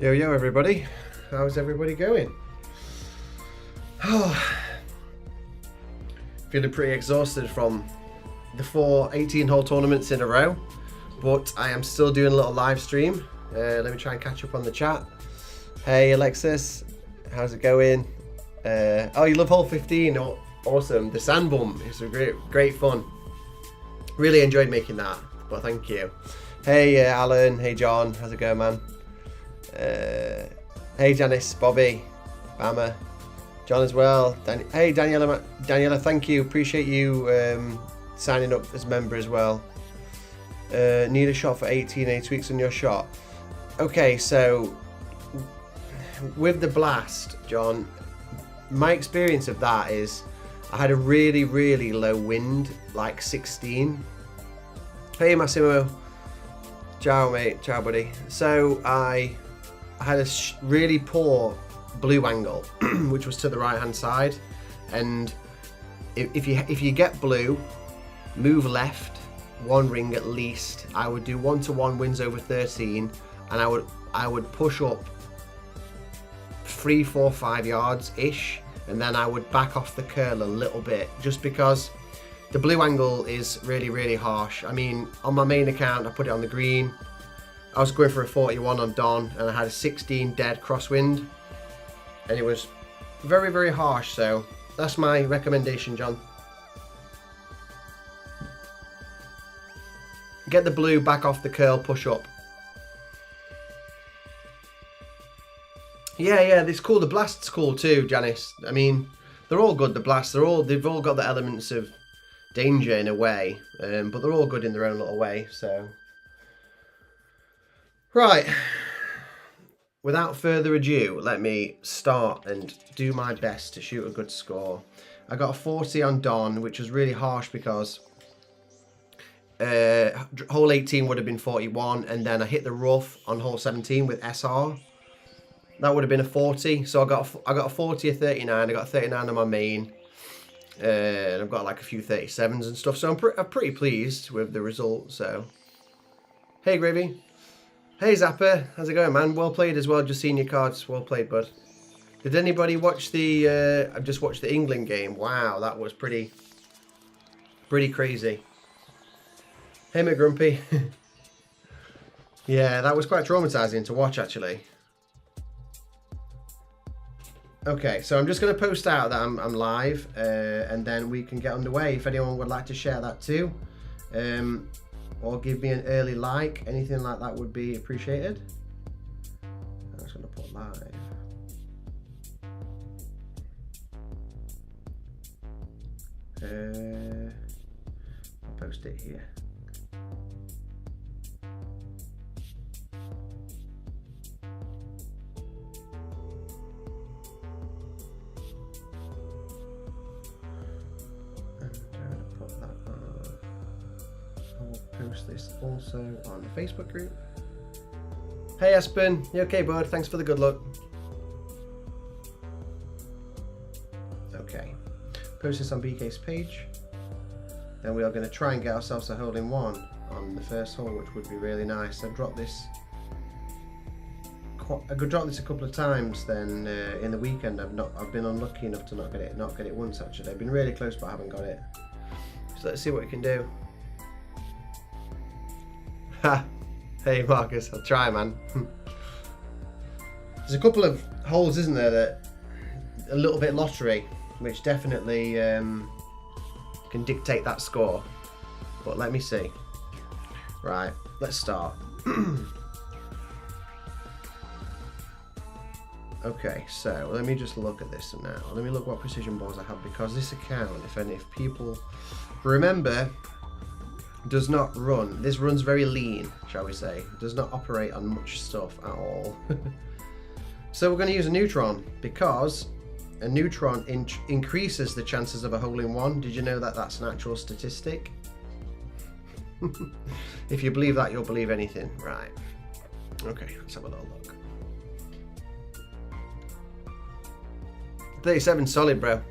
Yo everybody, how's everybody going? Oh, feeling pretty exhausted from the 4 18-hole tournaments in a row, but I am still doing a little live stream. Let me try and catch up on the chat. Hey Alexis, how's it going? Oh, you love hole 15? Oh, awesome. The sand bum is a great fun. Really enjoyed making that, but thank you. Hey Alan, hey John, how's it going, man? Hey Janice, Bobby, Bama, John as well. Hey Daniela, thank you. Appreciate you signing up as a member as well. Need a shot for 8 weeks on your shot. Okay, so with the blast, John, my experience of that is I had a really low wind, like 16. Hey Massimo, ciao mate, ciao buddy. So I had a really poor blue angle, which was to the right hand side, and if you get blue, move left 1 ring at least. I would do 1-to-1 wins over 13, and I would push up 3, 4, 5 yards ish, and then I would back off the curl a little bit, just because the blue angle is really harsh. I mean, on my main account I put it on the green. I was going for a 41 on Don, and I had a 16 dead crosswind, and it was very harsh. So that's my recommendation, John. Get the blue, back off the curl, push up. Yeah, it's cool. The blast's cool too, Janice. I mean, they're all good. The blasts, they've all got the elements of danger in a way, but they're all good in their own little way. So. Right, without further ado, let me start and do my best to shoot a good score. I got a 40 on Don, which was really harsh because hole 18 would have been 41, and then I hit the rough on hole 17 with SR. That would have been a 40, so I got a 40, a 39, I got a 39 on my main, and I've got like a few 37s and stuff, so I'm pretty pleased with the result. So, hey Gravy. Hey Zapper, how's it going, man? Well played as well, just seen your cards. Well played, bud. Did anybody watch the, I've just watched the England game. Wow, that was pretty crazy. Hey McGrumpy. Yeah, that was quite traumatizing to watch, actually. Okay, so I'm just going to post out that I'm live, and then we can get underway. If anyone would like to share that too. Or give me an early like, anything like that would be appreciated. I'm just going to put live. I'll post it here. Post this also on the Facebook group. Hey Aspen, you okay, bud? Thanks for the good luck. Okay, post this on BK's page. Then we are going to try and get ourselves a hole in one on the first hole, which would be really nice. I dropped this. I could drop this a couple of times. Then in the weekend, I've been unlucky enough to not get it once actually. I've been really close, but I haven't got it. So let's see what we can do. Hey Marcus, I'll try, man. There's a couple of holes, isn't there, that a little bit lottery, which definitely can dictate that score. But let me see. Right, let's start. Okay, so let me just look at this now. Let me look what precision balls I have, because this account, if people remember, does not run. This runs very lean, shall we say. Does not operate on much stuff at all. So we're going to use a neutron, because a neutron increases the chances of a hole in one. Did you know that that's an actual statistic? If you believe that, you'll believe anything. Right. Okay, let's have a little look. 37 solid, bro.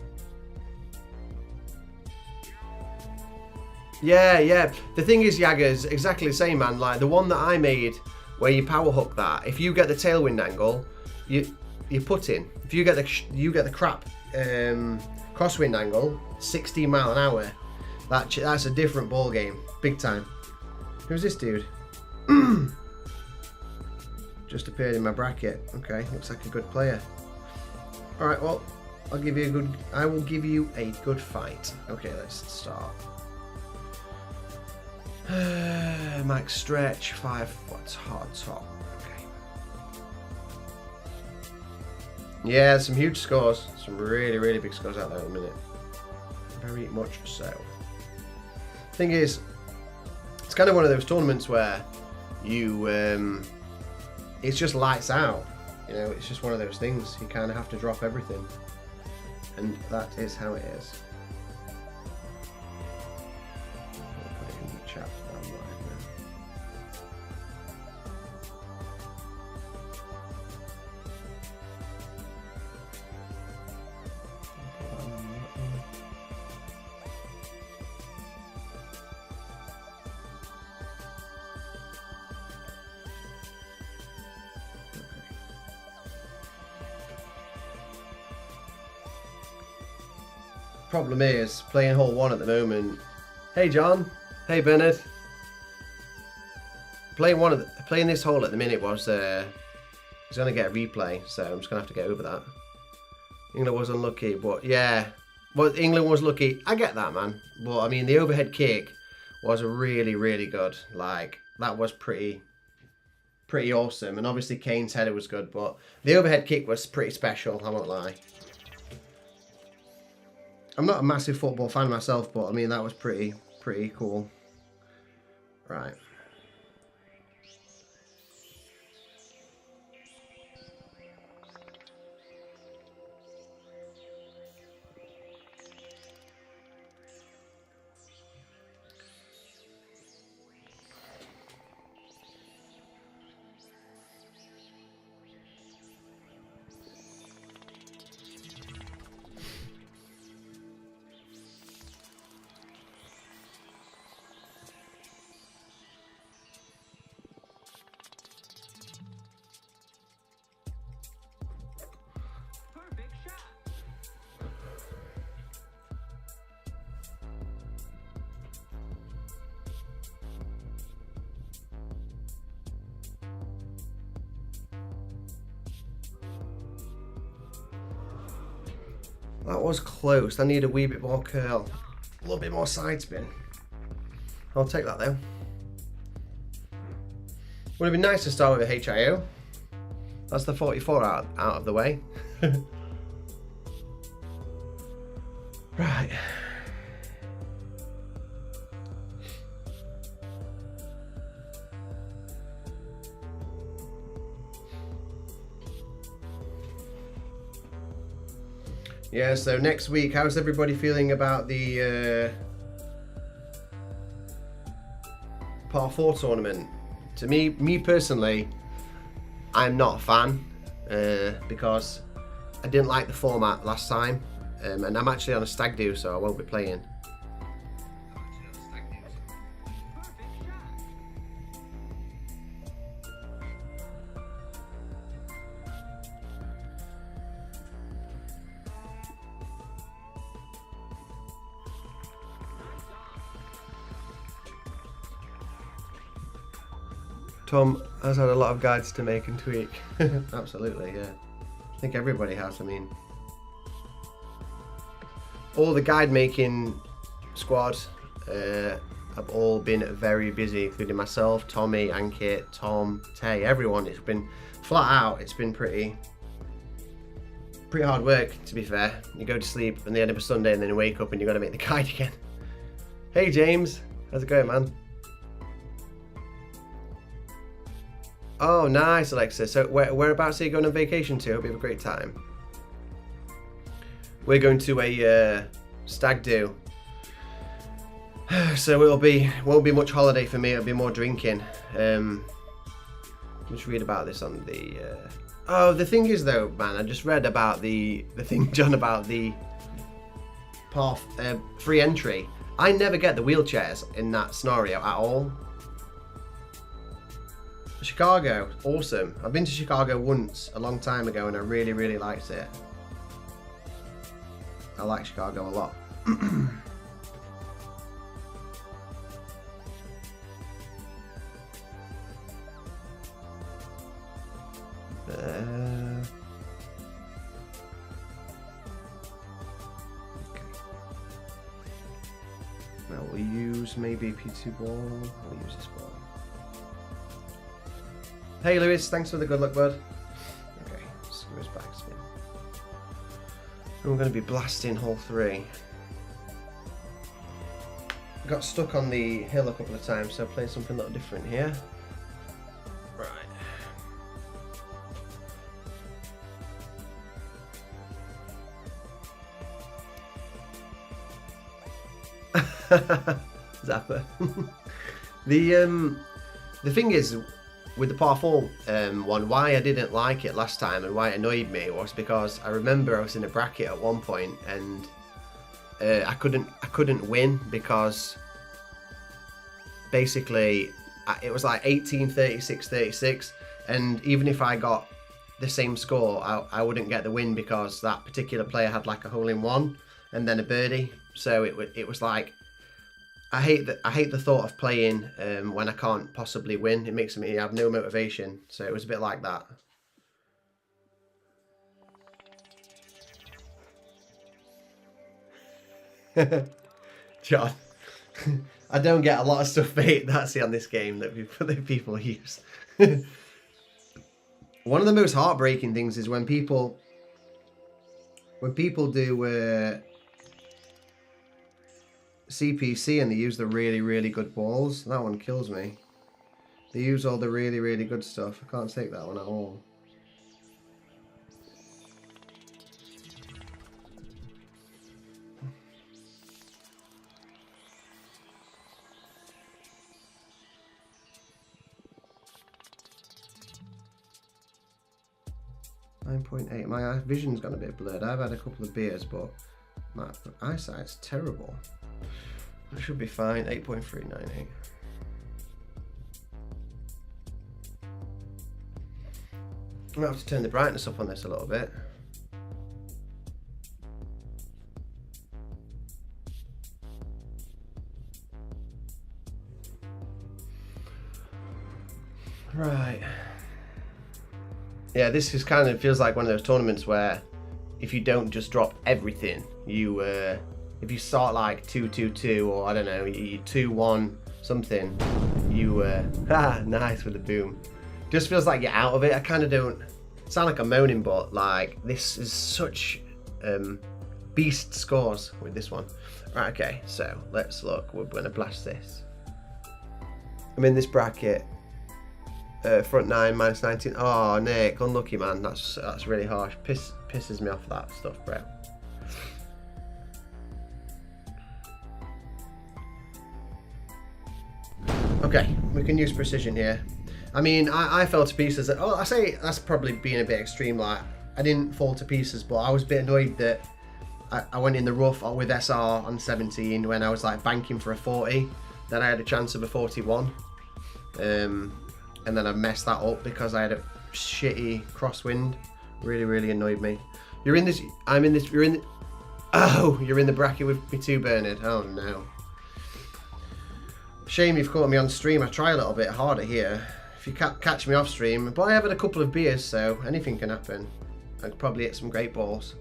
Yeah. The thing is, Jagger's exactly the same, man. Like the one that I made where you power hook that. If you get the tailwind angle, you put in. If you get the crap crosswind angle, 16 mile an hour, that's a different ball game, big time. Who's this dude? Just appeared in my bracket. Okay, looks like a good player. All right, well, I will give you a good fight. Okay, let's start. Max stretch, 5 foot hard top. Okay. Yeah, some huge scores. Some really, really big scores out there at the minute. Very much so. Thing is, it's kind of one of those tournaments where you, it's just lights out. You know, it's just one of those things. You kind of have to drop everything. And that is how it is. I'll put it in the chat. I'm live Problem is, playing hole 1 at the moment. Hey John, hey Bernard. Playing this hole at the minute was it's gonna get a replay, so I'm just gonna have to get over that. England was unlucky, but yeah, well, England was lucky. I get that, man. But I mean, the overhead kick was really, really good. Like, that was pretty awesome. And obviously Kane's header was good, but the overhead kick was pretty special. I won't lie. I'm not a massive football fan myself, but I mean, that was pretty cool. Right. That was close. I need a wee bit more curl. A little bit more side spin. I'll take that though. Would have been nice to start with a HIO. That's the 44 out of the way. Right. Yeah, so next week, how's everybody feeling about the par 4 tournament? To me personally, I'm not a fan because I didn't like the format last time, and I'm actually on a stag do, so I won't be playing. Tom has had a lot of guides to make and tweak. Absolutely, yeah. I think everybody has. I mean, all the guide making squad have all been very busy, including myself, Tommy, Ankit, Tom, Tay, everyone. It's been flat out. It's been pretty hard work, to be fair. You go to sleep on the end of a Sunday and then you wake up and you've got to make the guide again. Hey James, how's it going, man? Oh, nice, Alexa. So whereabouts are you going on vacation to? Hope you have a great time. We're going to a stag do. So won't be much holiday for me. It'll be more drinking. Just read about this on the. Oh, the thing is though, man. I just read about the thing, John, about the par free entry. I never get the wheelchairs in that scenario at all. Chicago, awesome. I've been to Chicago once a long time ago and I really, really liked it. I like Chicago a lot. Well, we'll use maybe P2 ball. We'll use this ball. Hey Lewis, thanks for the good luck, bud. Okay, screw his backspin. And we're going to be blasting hole 3. Got stuck on the hill a couple of times, so play something a little different here. Zapper. The thing is, with the par 4 one, why I didn't like it last time and why it annoyed me was because I remember I was in a bracket at one point and I couldn't win because basically it was like 18, 36, 36, and even if I got the same score, I wouldn't get the win because that particular player had like a hole-in-one and then a birdie. So it was like, I hate the thought of playing when I can't possibly win. It makes me have no motivation. So it was a bit like that. John, I don't get a lot of stuff mate that's on this game that people use. One of the most heartbreaking things is when people do CPC and they use the really, really good balls. That one kills me. They use all the really, really good stuff. I can't take that one at all. .8. My vision's gone a bit blurred. I've had a couple of beers, but my eyesight's terrible. It should be fine. 8.398. I'm gonna have to turn the brightness up on this a little bit. Right. Yeah, this is kind of feels like one of those tournaments where if you don't just drop everything, you if you start like 2-2-2 or I don't know, you 2-1 something, you nice with the boom. Just feels like you're out of it. I kind of don't sound like I'm moaning, but like this is such beast scores with this one. Right, okay, so let's look. We're gonna blast this. I'm in this bracket. Front 9 minus 19. Oh, Nick, unlucky man. That's really harsh. Pisses me off that stuff, bro. Okay, we can use precision here. I mean, I fell to pieces. Oh, I say that's probably being a bit extreme. Like, I didn't fall to pieces, but I was a bit annoyed that I went in the rough with SR on 17 when I was like banking for a 40. Then I had a chance of a 41. And then I messed that up because I had a shitty crosswind. Really, really annoyed me. You're in this. I'm in this. You're in. Oh, you're in the bracket with me too, Bernard. Oh no. Shame you've caught me on stream. I try a little bit harder here. If you catch me off stream, but I have had a couple of beers, so anything can happen. I could probably hit some great balls.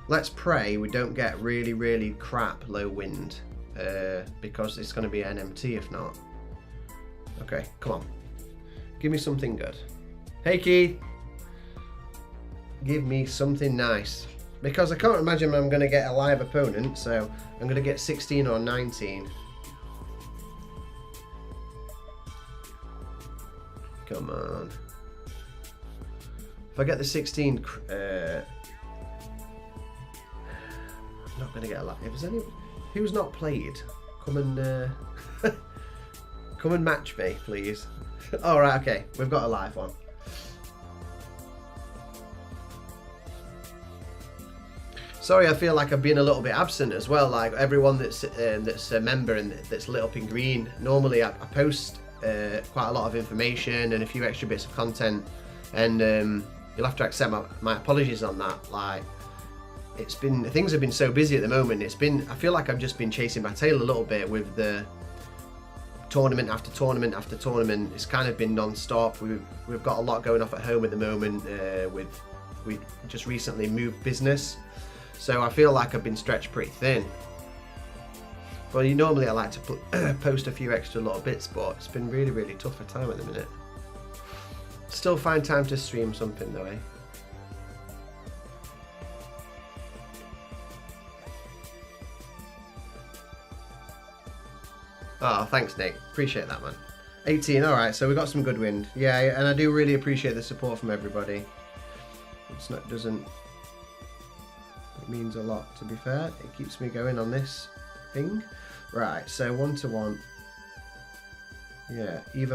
Let's pray we don't get really, really crap low wind, because it's going to be an MT if not. Okay, come on. Give me something good. Hey Keith. Give me something nice. Because I can't imagine I'm going to get a live opponent, so I'm going to get 16 or 19. Come on. If I get the 16, I'm not going to get a live. If there's any who's not played, come and come and match me, please. All right, okay, we've got a live one. Sorry, I feel like I've been a little bit absent as well. Like everyone that's a member and that's lit up in green. Normally, I post quite a lot of information and a few extra bits of content, and you'll have to accept my apologies on that. Like, things have been so busy at the moment. I feel like I've just been chasing my tail a little bit with the tournament after tournament after tournament. It's kind of been non-stop. We've got a lot going off at home at the moment. We just recently moved business, so I feel like I've been stretched pretty thin. Well, normally I like to post a few extra little bits, but it's been really, really tough for time at the minute. Still find time to stream something though, eh? Oh, thanks, Nick. Appreciate that, man. 18, alright, so we got some good wind. Yeah, and I do really appreciate the support from everybody. It means a lot, to be fair. It keeps me going on this thing. Right, so 1-1. Yeah, either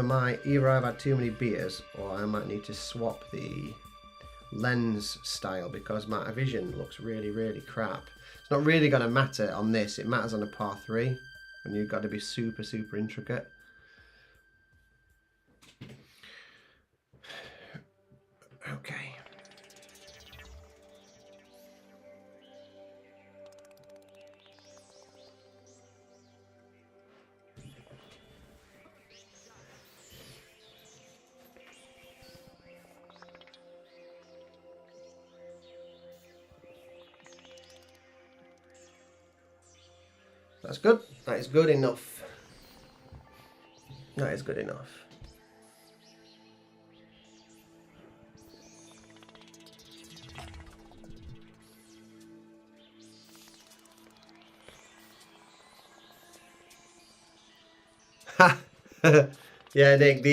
I've had too many beers, or I might need to swap the lens style because my vision looks really, really crap. It's not really going to matter on this. It matters on a par 3, and you've got to be super, super intricate. Okay. That's good. That is good enough. That is good enough. Yeah, Nick,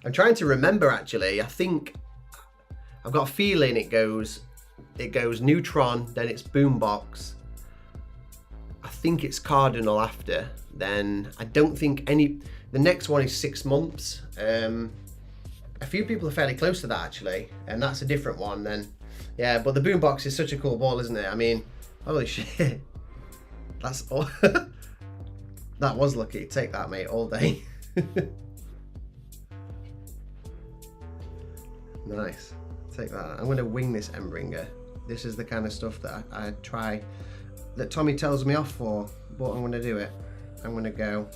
I'm trying to remember actually. I think I've got a feeling it goes Neutron, then it's Boombox. I think it's Cardinal after. Then I don't think the next one is 6 months. A few people are fairly close to that actually, and that's a different one then. Yeah, but the Boombox is such a cool ball, isn't it? I mean, holy shit. That's all. That was lucky. Take that, mate, all day. Nice. Take that. I'm going to wing this Embringer. This is the kind of stuff that I try, that Tommy tells me off for, but I'm going to do it. I'm going to go.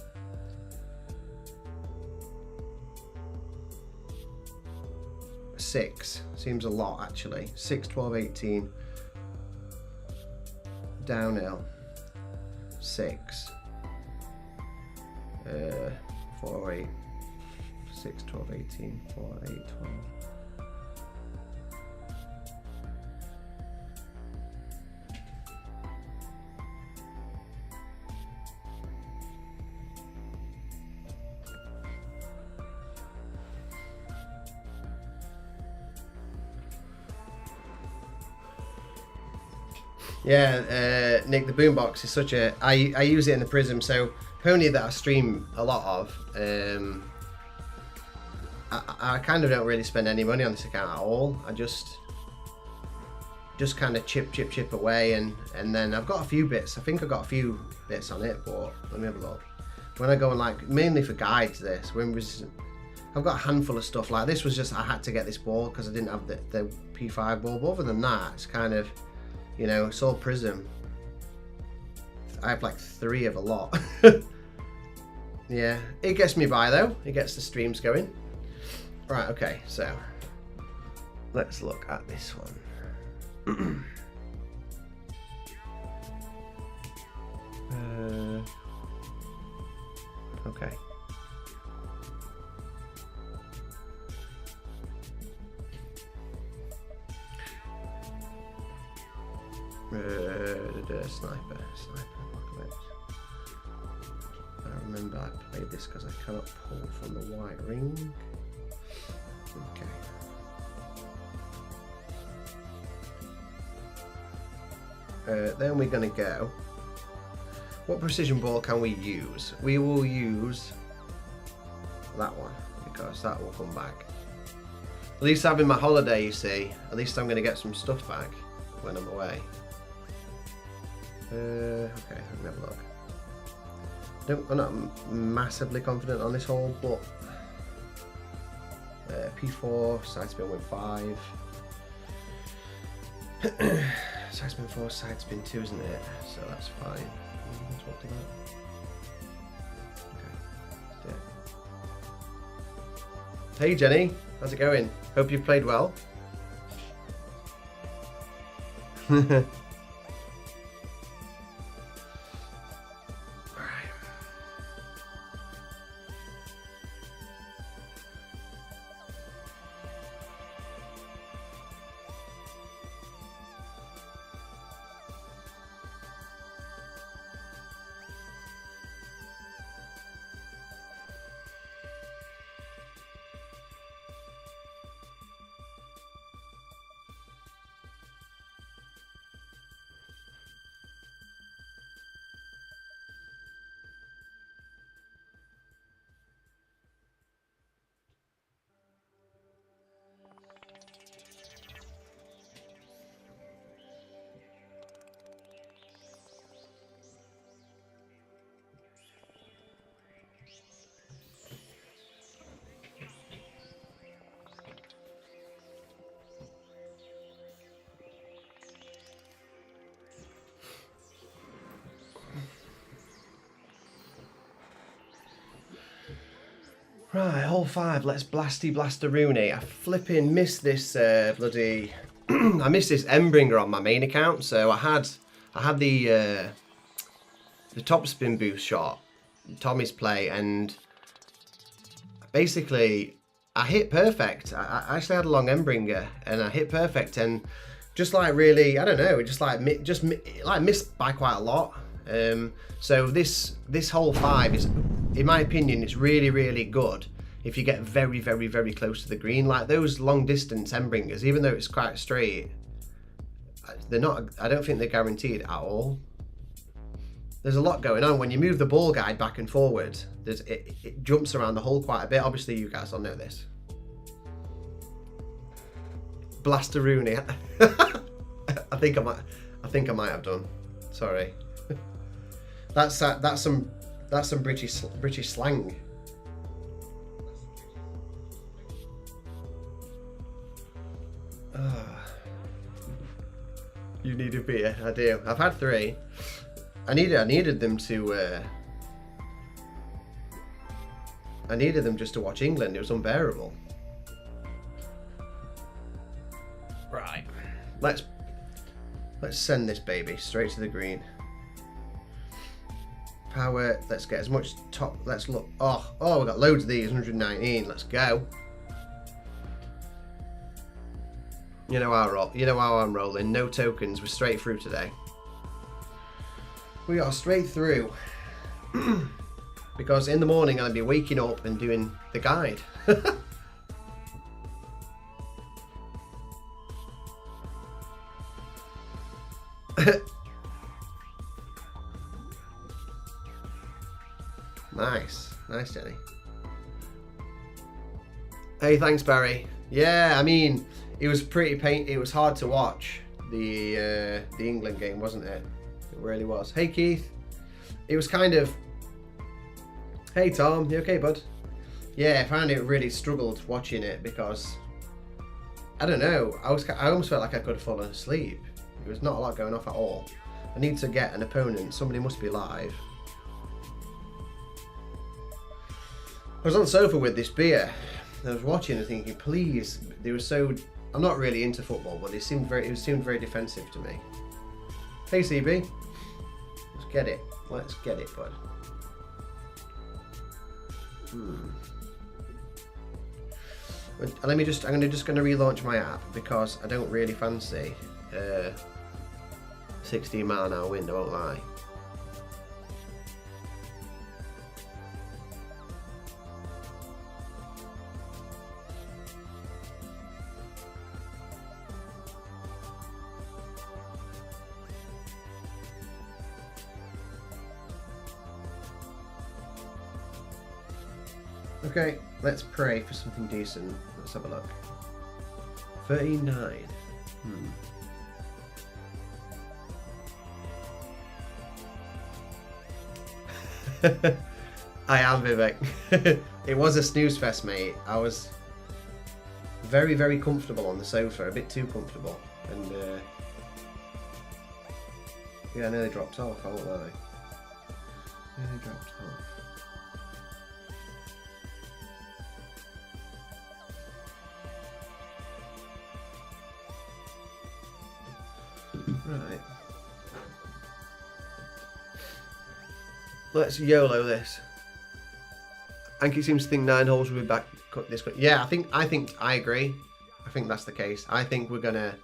Six. Seems a lot, actually. 6, 12, 18. Downhill. 6. 4, 8, 6, 12, 18, 4, 8, 12. Yeah, Nick, the Boombox is such a... I use it in the Prism, so pony that I stream a lot of, I kind of don't really spend any money on this account at all. I just kind of chip away, and then I've got a few bits. I think I've got a few bits on it, but let me have a look. When I go and like, mainly for guides this, I've got a handful of stuff. Like this was just, I had to get this ball because I didn't have the P5 ball, but other than that, it's kind of, you know, it's all Prism. I have like 3 of a lot. Yeah, it gets me by though. It gets the streams going. Right, okay, so let's look at this one. Okay. Sniper Apocalypse. I remember I played this because I cannot pull from the white ring. Okay. Then we're going to go. What precision ball can we use? We will use that one because that will come back. At least having my holiday, you see, at least I'm going to get some stuff back when I'm away. Okay, let me have a look. I'm not massively confident on this hole, but P4, side spin went 5. Side spin 4, side spin 2, isn't it? So that's fine. Swap to that. Okay. Hey Jenny, how's it going? Hope you've played well. Right, hole 5, let's blast a Rooney. I flipping missed this bloody... I missed this Embringer on my main account, so I had the top spin boost shot, Tommy's play, and basically I hit perfect. I actually had a long Embringer, and I hit perfect, and just like really, I don't know, just missed by quite a lot. So this hole 5 is, in my opinion, it's really, really good if you get very, very, very close to the green. Like those long distance Embringers, even though it's quite straight, they're not, I don't think they're guaranteed at all. There's a lot going on. When you move the ball guide back and forward, it jumps around the hole quite a bit. Obviously you guys all know this. Blaster Rooney. I think I might have done. Sorry. That's some British slang. You need a beer. I do. I've had 3. I needed them to. I needed them just to watch England. It was unbearable. Right. Let's send this baby straight to the green. Power. Let's get as much top. Let's look. Oh, we've got loads of these. 119. Let's go. You know how I'm rolling. No tokens. We're straight through today. We are straight through. Because in the morning I'll be waking up and doing the guide. Nice Jenny. Hey, thanks Barry. Yeah, I mean, it was pretty it was hard to watch the England game, wasn't it? It really was. Hey Keith. It was kind of... Hey Tom, you okay bud? Yeah, I found it really struggled watching it because I don't know, I almost felt like I could have fallen asleep. There was not a lot going off at all. I need to get an opponent. Somebody must be live. I was on the sofa with this beer. I was watching and thinking, please, they were so... I'm not really into football, but it seemed very defensive to me. Hey CB. Let's get it. Let's get it, bud. Let me just... I'm just going to relaunch my app because I don't really fancy 16-mile-an-hour wind, I won't lie. Okay, let's pray for something decent. Let's have a look. 39. I am, Vivek. It was a snooze fest, mate. I was very, very comfortable on the sofa, a bit too comfortable, and yeah, I nearly dropped off. I won't lie. Nearly dropped off. Right. Let's YOLO this. Anki seems to think 9 holes will be back this quick. Yeah, I agree. I think that's the case. I think we're gonna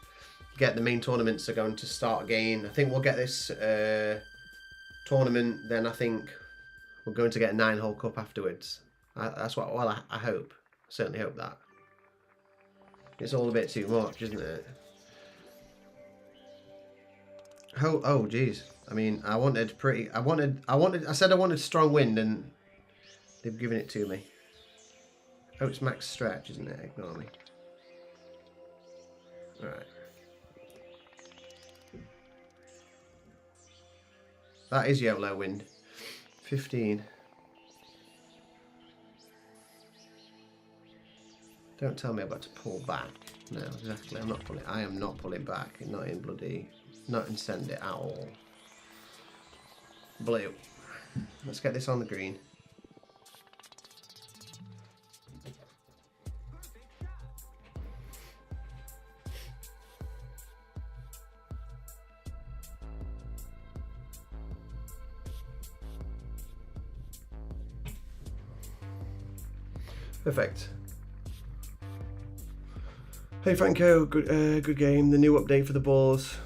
get the main tournaments are going to start again. I think we'll get this tournament, then I think we're going to get a 9-hole cup afterwards. That's what. Well, I hope. I certainly hope that. It's all a bit too much, isn't it? Oh, geez. I mean, I said I wanted strong wind, and they've given it to me. Oh, it's max stretch, isn't it? Ignore me. Alright. That is YOLO wind. 15. Don't tell me I've got to pull back. No, exactly. I am not pulling back. Not in send it at all. Blue. Let's get this on the green. Perfect. Hey Franco, good game. The new update for the balls.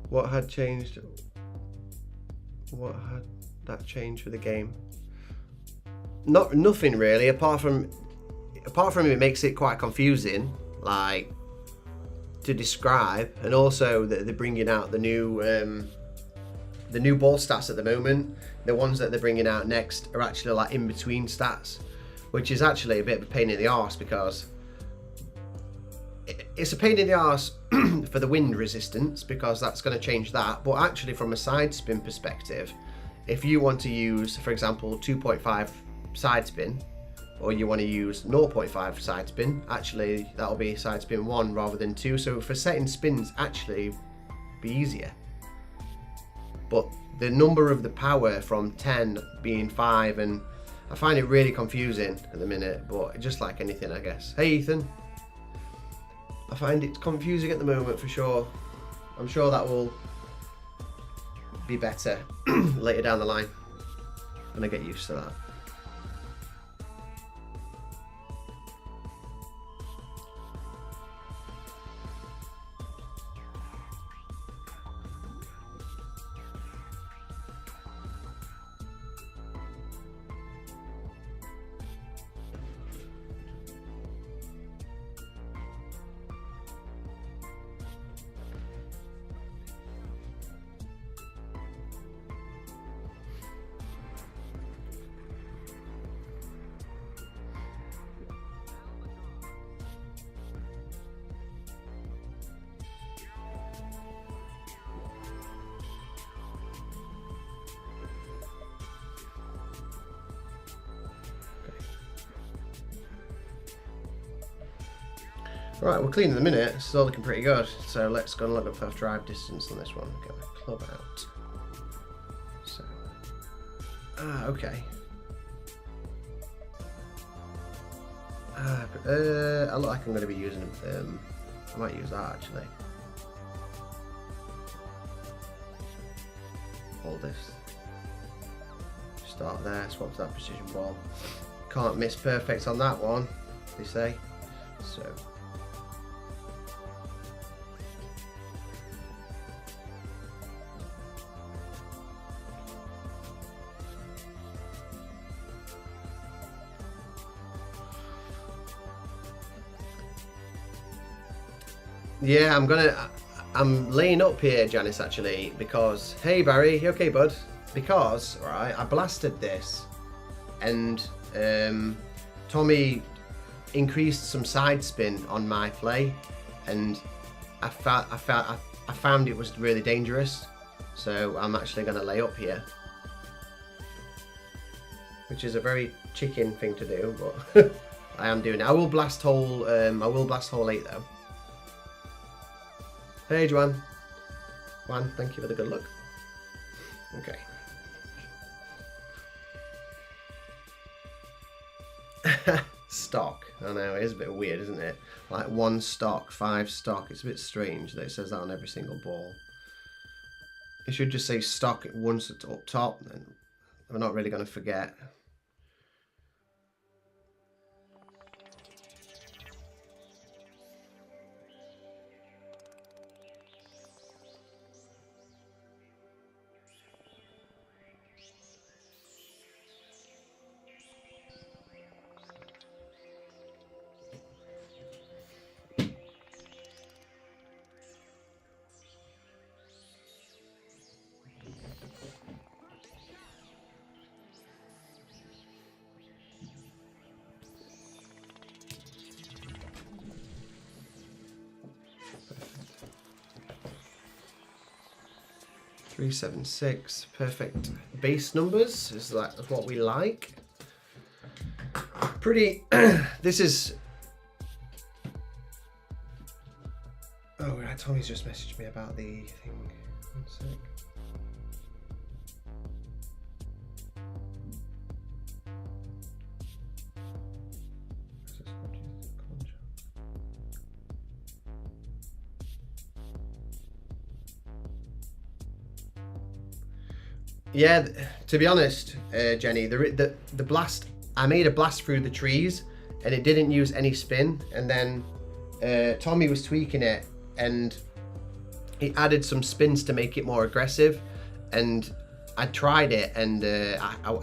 What had changed? What had that changed for the game? Nothing really, apart from it makes it quite confusing, like to describe, and also that they're bringing out the new ball stats at the moment. The ones that they're bringing out next are actually like in between stats, which is actually a bit of a pain in the arse, because it's a pain in the arse for the wind resistance, because that's going to change that. But actually from a side spin perspective, if you want to use, for example, 2.5 side spin, or you want to use 0.5 side spin, actually that'll be side spin 1 rather than 2. So for setting spins, actually be easier. But the number of the power from 10 being 5, and I find it really confusing at the minute, but just like anything, I guess. Hey Ethan. I find it confusing at the moment for sure. I'm sure that will be better later down the line when I get used to that. Right, we're clean in a minute. It's all looking pretty good. So let's go and look up for drive distance on this one. Get my club out. So, okay. I look like I'm going to be using I might use that actually. Hold this. Start there. Swap to that precision ball. Can't miss perfect on that one, they say. So. Yeah, I'm laying up here, Janice, actually, because, hey Barry, you okay, bud? Because, right, I blasted this, and Tommy increased some side spin on my play, and I found it was really dangerous. So I'm actually going to lay up here, which is a very chicken thing to do, but I am doing it. I will blast hole 8 though. Hey Juan, thank you for the good luck. Okay. Stock. I know, it is a bit weird, isn't it? Like 1 stock, 5 stock. It's a bit strange that it says that on every single ball. It should just say stock once it's up top, then we're not really going to forget. Three, 7, 6, perfect base numbers is that what we like. Pretty. This is. Oh, Tommy's just messaged me about the thing. 1 sec. Yeah, to be honest, Jenny, the blast, I made a blast through the trees and it didn't use any spin, and then Tommy was tweaking it and he added some spins to make it more aggressive, and I tried it and I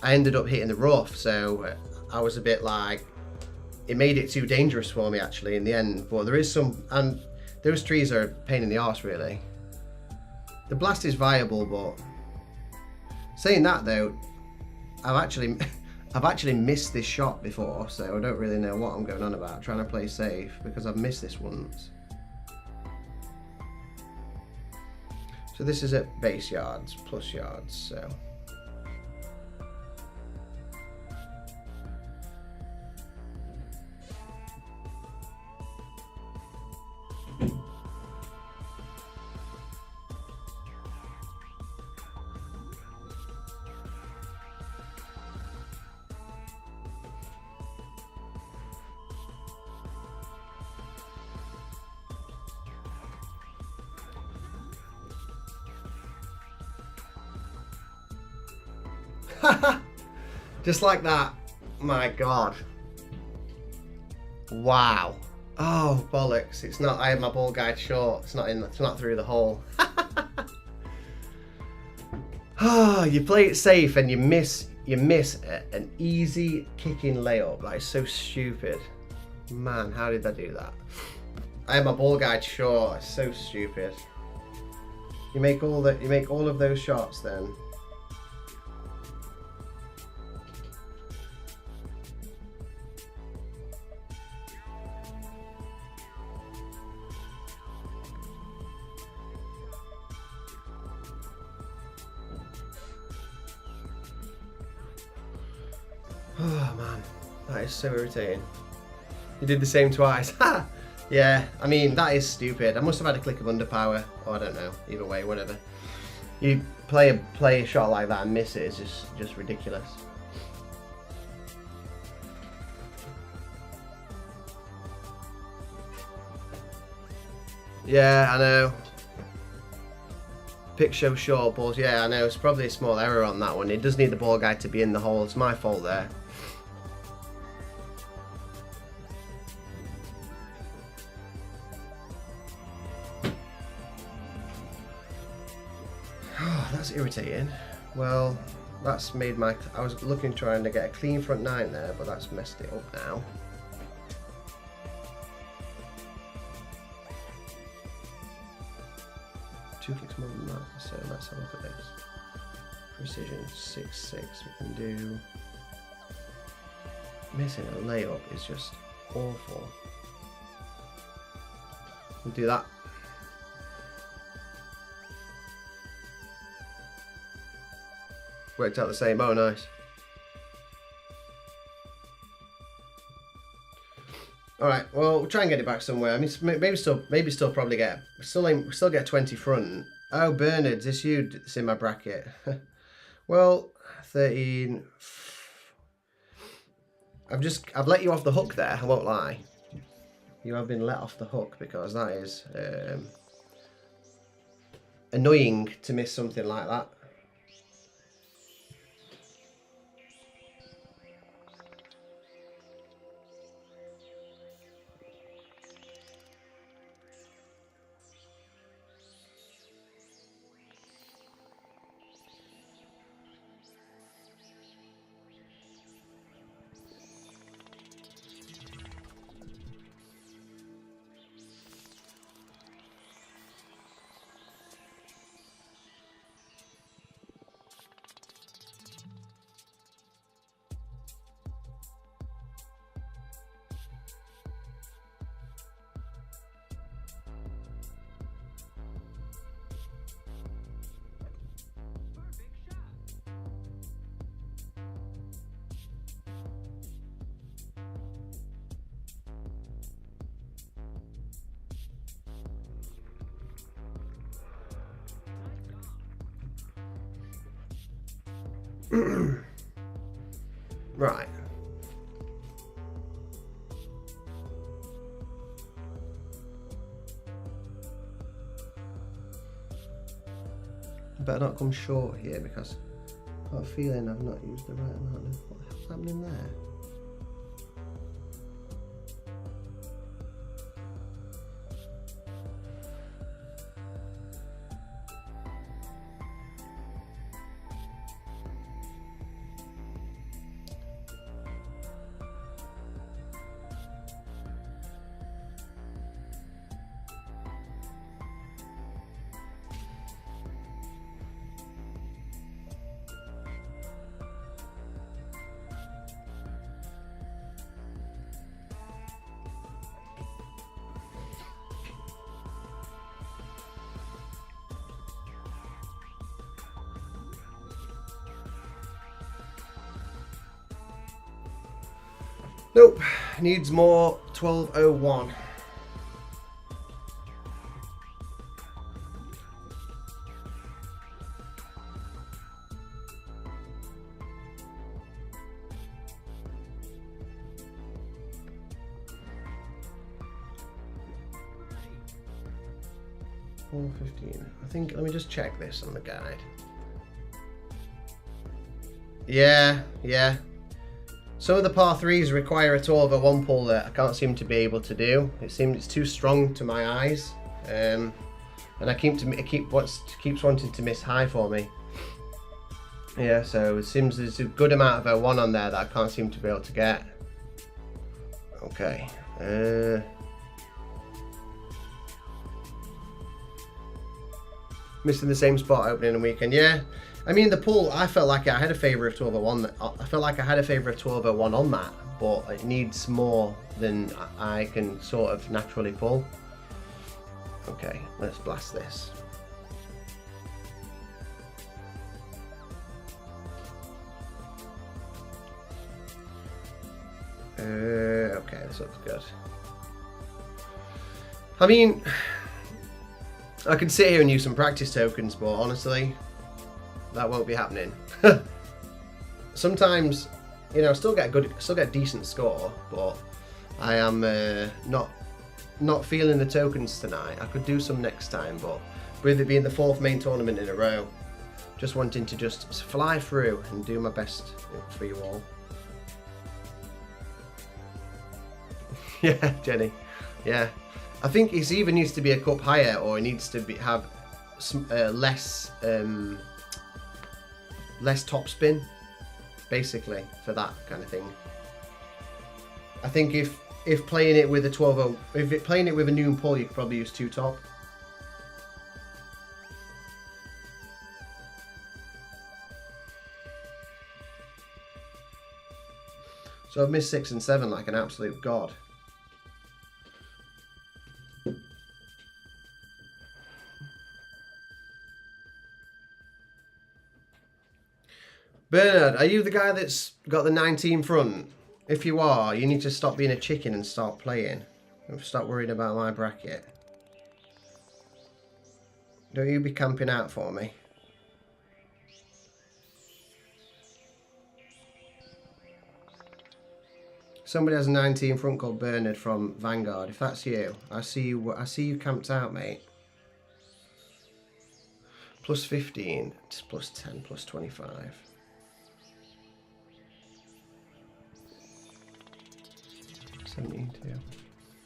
ended up hitting the rough, so I was a bit like, it made it too dangerous for me actually in the end. But there is some, and those trees are a pain in the arse really. The blast is viable, but saying that though, I've actually missed this shot before, so I don't really know what I'm going on about trying to play safe, because I've missed this once. So this is at base yards plus yards, so. Just like that. My God. Wow. Oh bollocks! It's not. I had my ball guide short. It's not in. It's not through the hole. Oh, you play it safe and you miss. You miss an easy kicking layup. That is so stupid. Man, how did I do that? I had my ball guide short. It's so stupid. You make all that. You make all of those shots then. Oh man, that is so irritating. You did the same twice. Ha! Yeah, I mean, that is stupid. I must have had a click of underpower, or I don't know. Either way, whatever. You play a shot like that and miss it is just ridiculous. Yeah, I know. Pick show short balls. Yeah, I know. It's probably a small error on that one. It does need the ball guide to be in the hole. It's my fault there. Oh, that's irritating. Well, that's made my... I was trying to get a clean front 9 there, but that's messed it up now. Two clicks more than that, so let's have a look at this. Precision 6-6, we can do. Missing a layup is just awful. We'll do that. Worked out the same. Oh, nice. All right. Well, we'll try and get it back somewhere. I mean, maybe still probably get still get 20 front. Oh, Bernard, is this you that's in my bracket? Well, 13. I've let you off the hook there. I won't lie. You have been let off the hook because that is annoying to miss something like that. Right. Better not come short here because I've got a feeling I've not used the right amount of what the hell's happening there. Nope, needs more 1201. $4.15. I think, let me just check this on the guide. Yeah. Some of the par 3s require a 12-1 pull that I can't seem to be able to do. It seems it's too strong to my eyes, and it keeps wanting to miss high for me. Yeah, so it seems there's a good amount of a 1 on there that I can't seem to be able to get. Okay. Missing the same spot opening and weekend. Yeah. I mean, the pull, I felt like I had a favour of 12-1. I felt like I had a favour of 12-1 on that, but it needs more than I can sort of naturally pull. Okay, let's blast this. Okay, this looks good. I mean, I could sit here and use some practice tokens, but honestly, that won't be happening. Sometimes, you know, still get a decent score, but I am not feeling the tokens tonight. I could do some next time, but with it being the 4th main tournament in a row, just wanting to just fly through and do my best for you all. Yeah, Jenny. Yeah, I think it either needs to be a cup higher or it needs to have less topspin, basically, for that kind of thing. I think if playing it with a 12-0, playing it with a noon pull, you could probably use 2 top. So I've missed 6 and 7 like an absolute god. Bernard, are you the guy that's got the 19 front? If you are, you need to stop being a chicken and start playing. Stop worrying about my bracket. Don't you be camping out for me. Somebody has a 19 front called Bernard from Vanguard. If that's you, I see you camped out, mate. Plus 15, it's plus 10, plus 25. $72,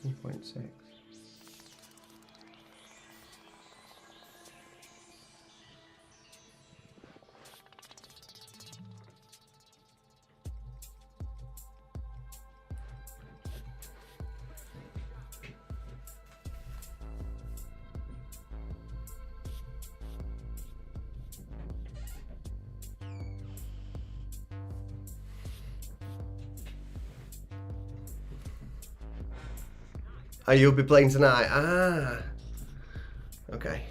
1.6. Oh, you'll be playing tonight? Ah. Okay.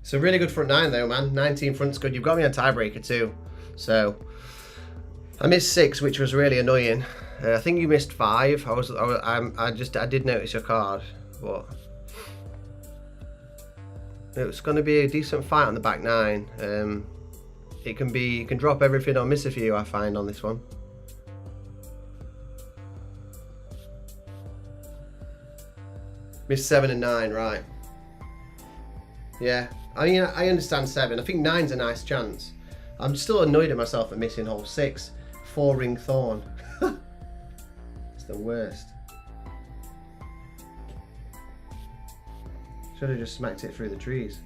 It's a really good front nine though, man. 19 front's good. You've got me on tiebreaker too. So, I missed 6, which was really annoying. I think you missed 5. I did notice your card, but it was going to be a decent fight on the back 9. You can drop everything or miss a few, I find, on this one. Missed 7 and 9, right. Yeah, I mean, I understand 7. I think 9's a nice chance. I'm still annoyed at myself for missing hole 6. 4-ring thorn. It's the worst. Should have just smacked it through the trees.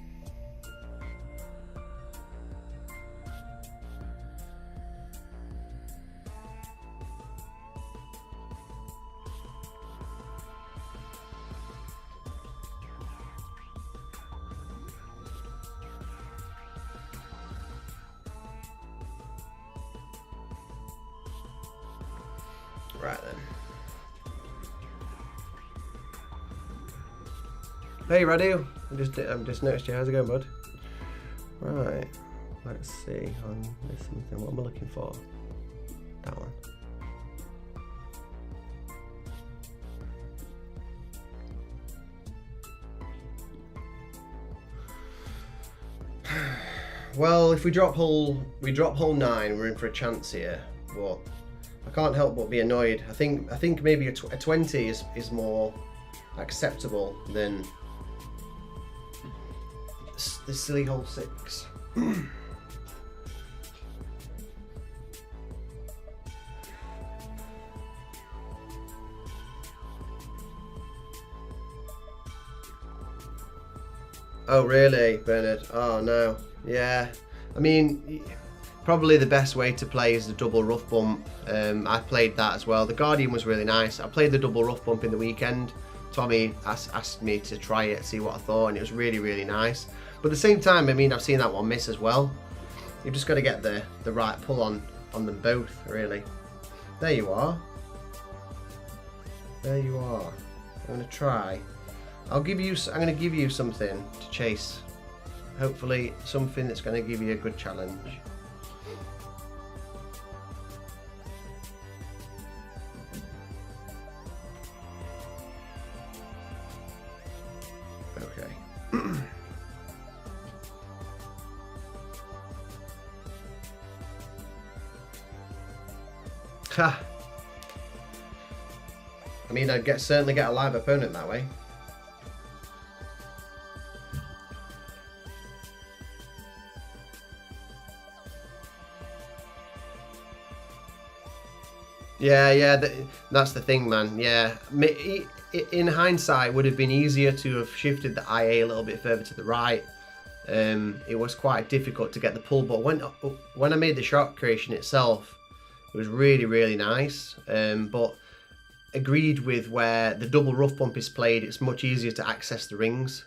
Right then. Hey Radu, I've just noticed you. How's it going, bud? Right, let's see. There's something. What am I looking for? That one. Well, if we drop hole 9, we're in for a chance here. But I can't help but be annoyed. I think maybe a 20 is more acceptable than the silly hole 6. Oh really, Bernard? Oh no. Yeah. I mean, probably the best way to play is the double rough bump. I played that as well. The Guardian was really nice. I played the double rough bump in the weekend. Tommy asked me to try it, see what I thought, and it was really, really nice. But at the same time, I mean, I've seen that one miss as well. You've just got to get the right pull on them both, really. There you are. There you are. I'm going to try. I'm going to give you something to chase. Hopefully something that's going to give you a good challenge. Okay. Ha! I mean, I'd certainly get a live opponent that way. Yeah, that's the thing, man. Yeah, in hindsight, it would have been easier to have shifted the IA a little bit further to the right. It was quite difficult to get the pull, but when I made the shot creation itself, it was really, really nice. But agreed with where the double rough bump is played, it's much easier to access the rings.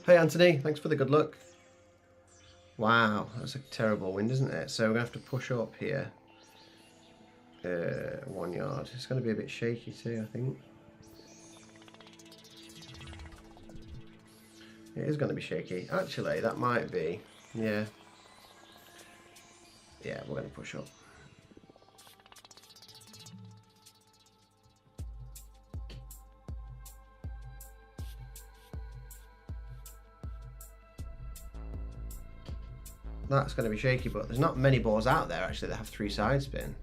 Hey Anthony, thanks for the good luck. Wow, that's a terrible wind, isn't it? So we're going to have to push up here. 1 yard. It's going to be a bit shaky too, I think. It is going to be shaky. Actually, that might be. Yeah. Yeah, we're going to push up. That's going to be shaky, but there's not many balls out there actually that have 3 side spin.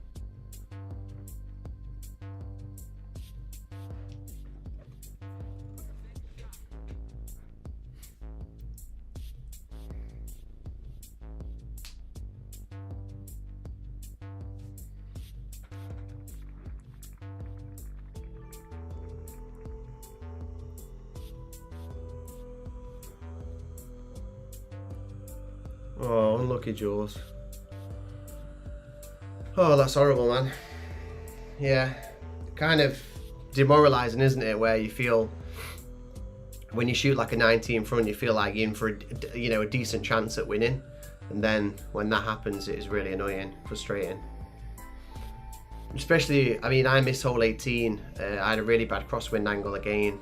Oh, unlucky Jaws. Oh, that's horrible, man. Yeah, kind of demoralising, isn't it? Where you feel, when you shoot like a 90 in front, you feel like you're in for a decent chance at winning, and then when that happens, it is really annoying, frustrating. Especially, I mean, I missed hole 18. I had a really bad crosswind angle again,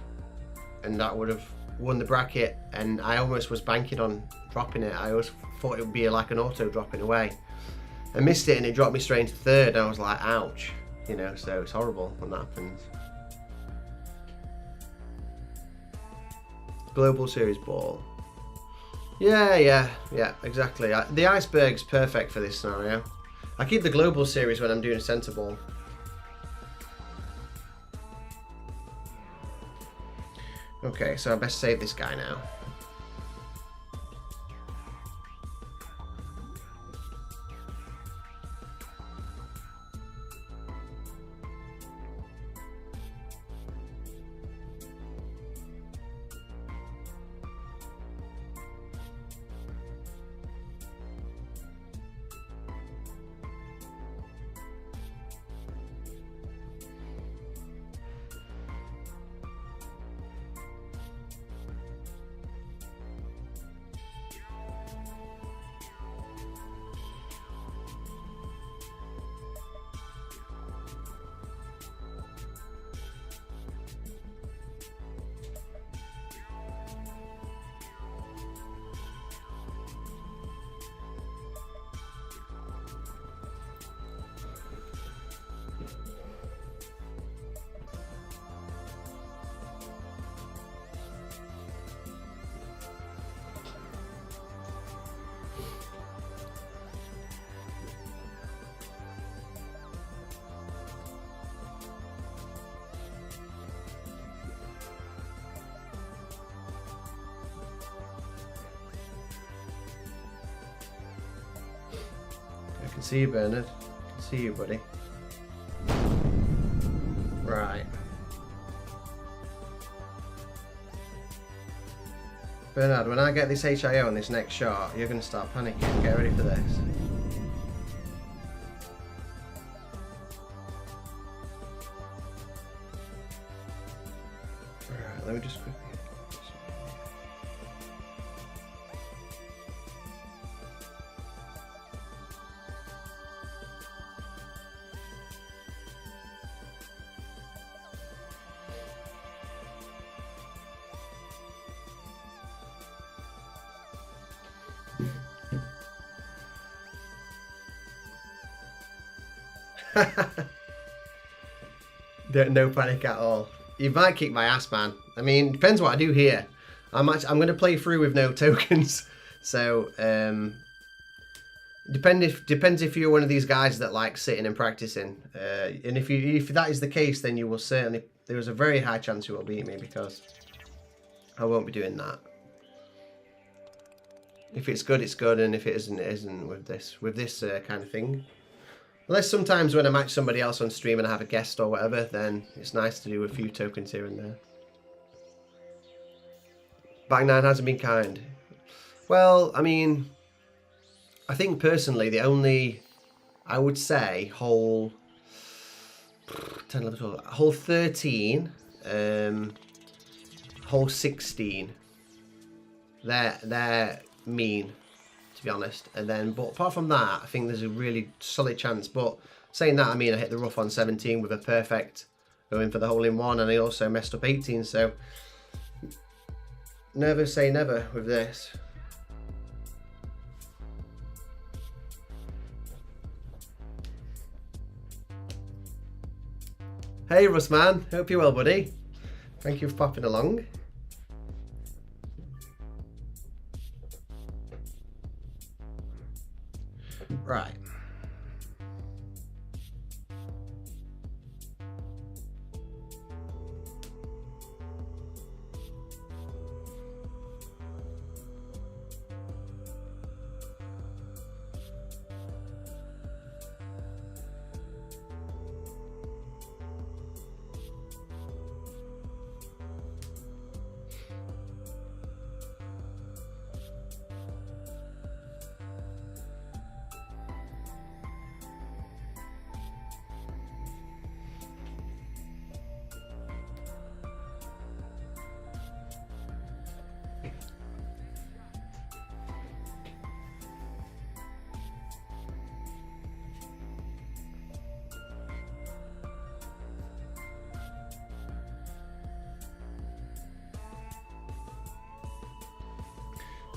and that would have won the bracket. And I almost was banking on dropping it. I always thought it would be like an auto dropping away. I missed it and it dropped me straight into third. And I was like, ouch, so it's horrible when that happens. Global Series ball. Yeah, exactly. The iceberg's perfect for this scenario. I keep the Global Series when I'm doing a centre ball. Okay, so I best save this guy now. I can see you, Bernard. I can see you, buddy. Right. Bernard, when I get this HIO on this next shot, you're going to start panicking. Get ready for this. Alright, let me just quickly... No panic at all. You might kick my ass, man. I mean, depends what I do here. I'm going to play through with no tokens. So, depends if you're one of these guys that like sitting and practicing. And if that is the case, then you will certainly... There's a very high chance you will beat me, because I won't be doing that. If it's good, it's good, and if it isn't, it isn't with this kind of thing. Unless sometimes when I match somebody else on stream and I have a guest or whatever, then it's nice to do a few tokens here and there. Back 9 hasn't been kind. Well, I mean, I think personally the only, I would say, hole 10, 11, 12, hole 13, hole 16. they're mean, to be honest. And then, but apart from that, I think there's a really solid chance. But saying that, I mean, I hit the rough on 17 with a perfect going for the hole-in-one, and I also messed up 18. So never say never with this. Hey Russ man, hope you're well, buddy. Thank you for popping along. Right.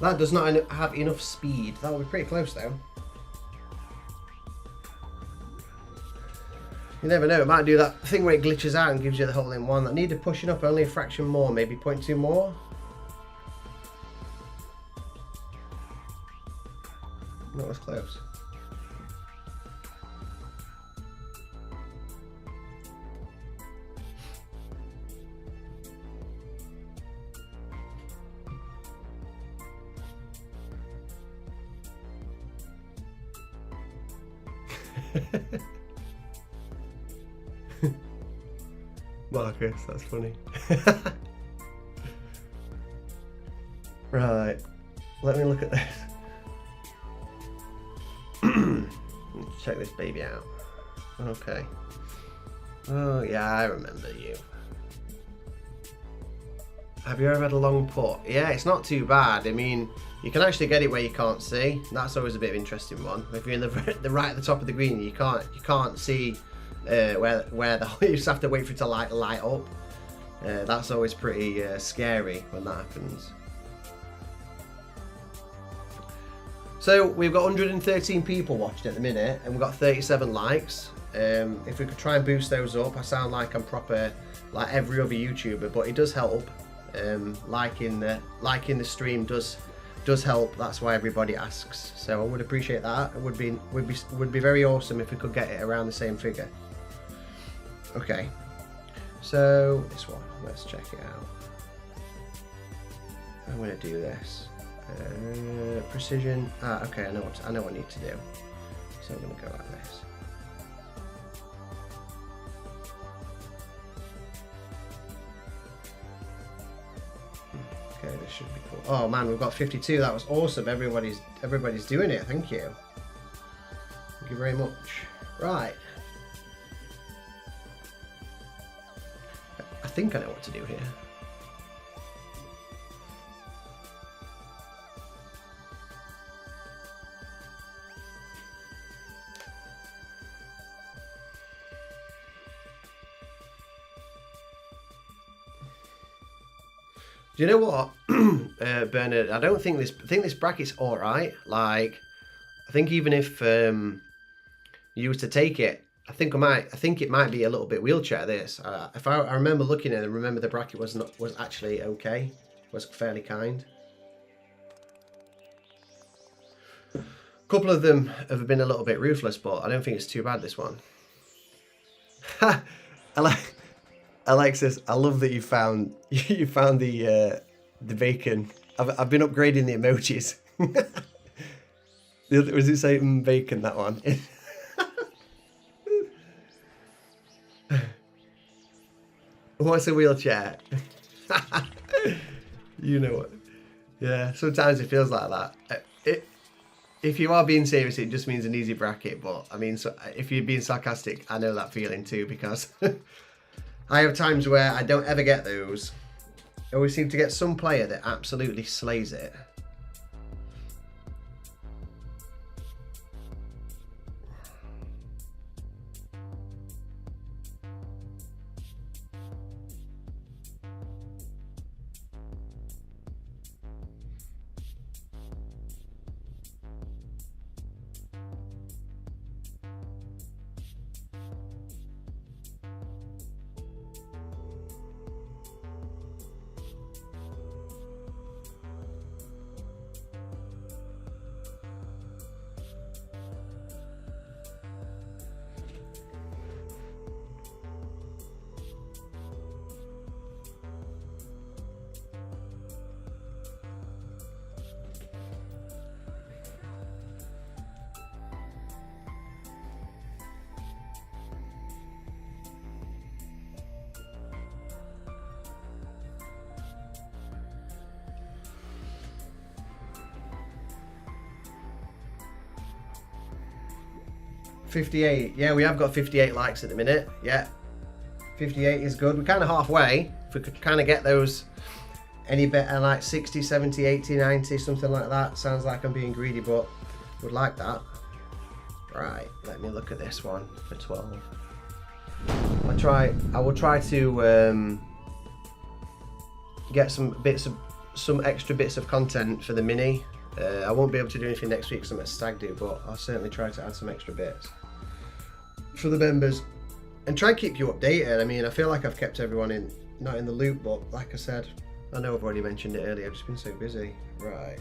That does not have enough speed. That will be pretty close though. You never know, it might do that thing where it glitches out and gives you the hole-in-one. That needed pushing up only a fraction more, maybe 0.2 more. That was close. Marcus, that's funny. Right, let me look at this. Let's check this baby out. Okay. Oh yeah, I remember you. Have you ever had a long putt? Yeah, it's not too bad. I mean, you can actually get it where you can't see. That's always a bit of an interesting one. If you're in the right at the top of the green, you can't see where the you just have to wait for it to light up. That's always pretty scary when that happens. So we've got 113 people watching at the minute, and we've got 37 likes. If we could try and boost those up, I sound like I'm proper like every other YouTuber, but it does help. Liking the stream does help. That's why everybody asks. So I would appreciate that. It would be very awesome if we could get it around the same figure. Okay, so this one, let's check it out. I'm going to do this. Precision. Okay, I know what I need to do. So I'm going to go like this. Okay, this should be cool. Oh man, we've got 52. That was awesome. Everybody's doing it. Thank you. Thank you very much. Right. I think I know what to do here. Do you know what, Bernard? I think this bracket's all right. Like, I think even if you was to take it, I think it might be a little bit wheelchair. This, if I remember looking at it, and remember the bracket was actually okay, was fairly kind. A couple of them have been a little bit ruthless, but I don't think it's too bad. This one. Alexis, I love that you found the bacon. I've been upgrading the emojis. Was it saying bacon, that one? What's a wheelchair? You know what? Yeah, sometimes it feels like that. If you are being serious, it just means an easy bracket. But I mean, so if you're being sarcastic, I know that feeling too, because I have times where I don't ever get those, I always seem to get some player that absolutely slays it. $58. Yeah, we have got 58 likes at the minute. Yeah, 58 is good. We're kind of halfway. If we could kind of get those any better, like 60, 70, 80, 90, something like that. Sounds like I'm being greedy, but would like that. Right, let me look at this one for 12. I will try to get some extra bits of content for the mini. I won't be able to do anything next week because I'm at Stag Do, but I'll certainly try to add some extra bits for the members and try and keep you updated. I mean, I feel like I've kept everyone not in the loop, but like I said, I know I've already mentioned it earlier, I've just been so busy. Right.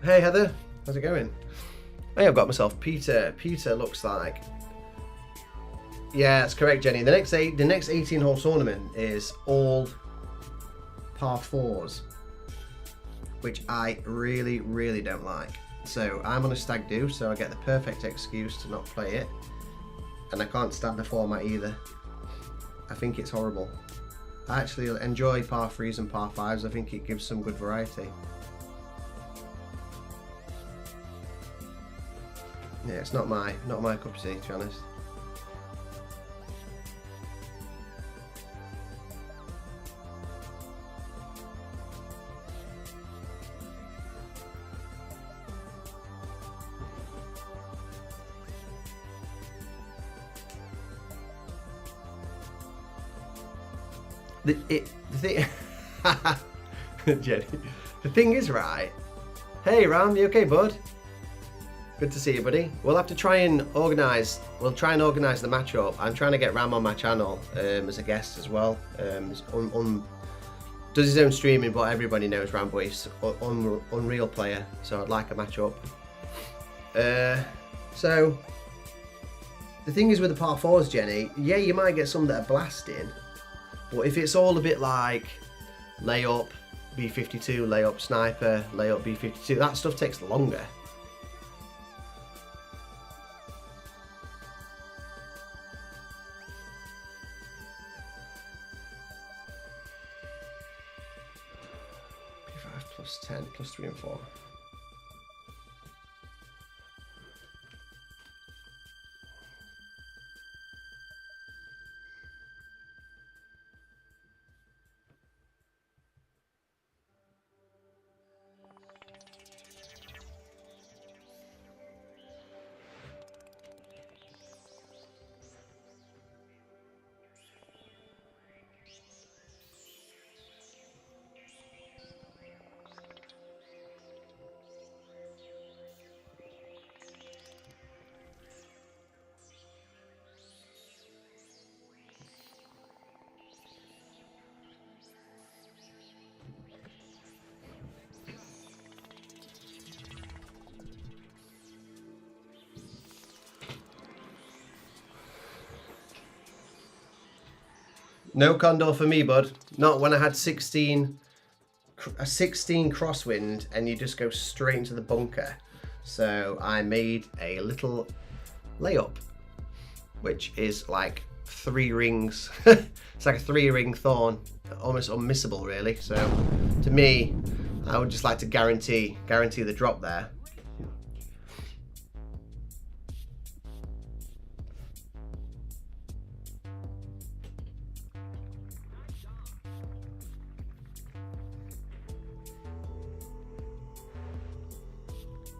Hey Heather, how's it going? Hey, I've got myself Peter. Peter looks like... Yeah, that's correct, Jenny. The next 18-hole tournament is all par 4s, which I really, really don't like. So I'm on a Stag Do, so I get the perfect excuse to not play it. And I can't stand the format either. I think it's horrible. I actually enjoy par 3s and par 5s. I think it gives some good variety. Yeah, it's not my cup of tea, to be honest. Jenny, the thing is, right? Hey Ram, you okay, bud? Good to see you, buddy. We'll have to try and organise. We'll try and organise the matchup. I'm trying to get Ram on my channel as a guest as well. Does his own streaming, but everybody knows Rambo is unreal player. So I'd like a matchup. So the thing is with the par 4s, Jenny. Yeah, you might get some that are blasting, but if it's all a bit like layup, B52, layup, sniper, layup, B52, that stuff takes longer. Plus 10, plus 3 and 4. No condor for me, bud. Not when I had a 16 crosswind and you just go straight into the bunker. So I made a little layup, which is like 3 rings. It's like a 3-ring thorn, almost unmissable really. So to me, I would just like to guarantee the drop there.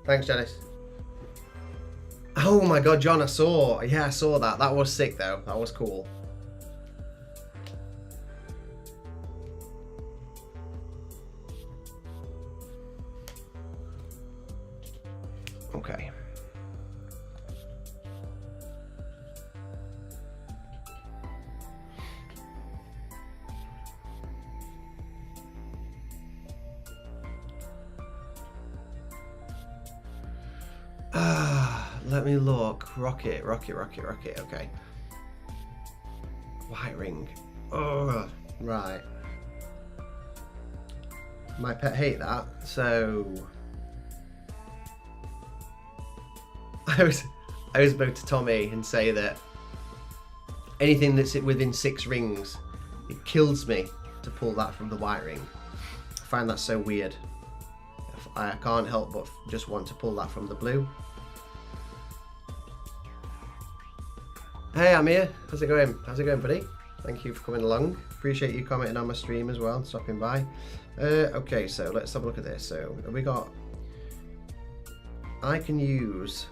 Thanks, Janice. Oh my god, John, I saw. Yeah, I saw that. That was sick, though. That was cool. Okay. Let me look. Rocket. Okay. White ring. Oh, right. My pet hate that. So I was about to Tommy and say that anything that's within 6 rings, it kills me to pull that from the white ring. I find that so weird. I can't help but just want to pull that from the blue. Hey, I'm here. How's it going? How's it going, buddy? Thank you for coming along. Appreciate you commenting on my stream as well and stopping by. Okay, so let's have a look at this. So we got. I can use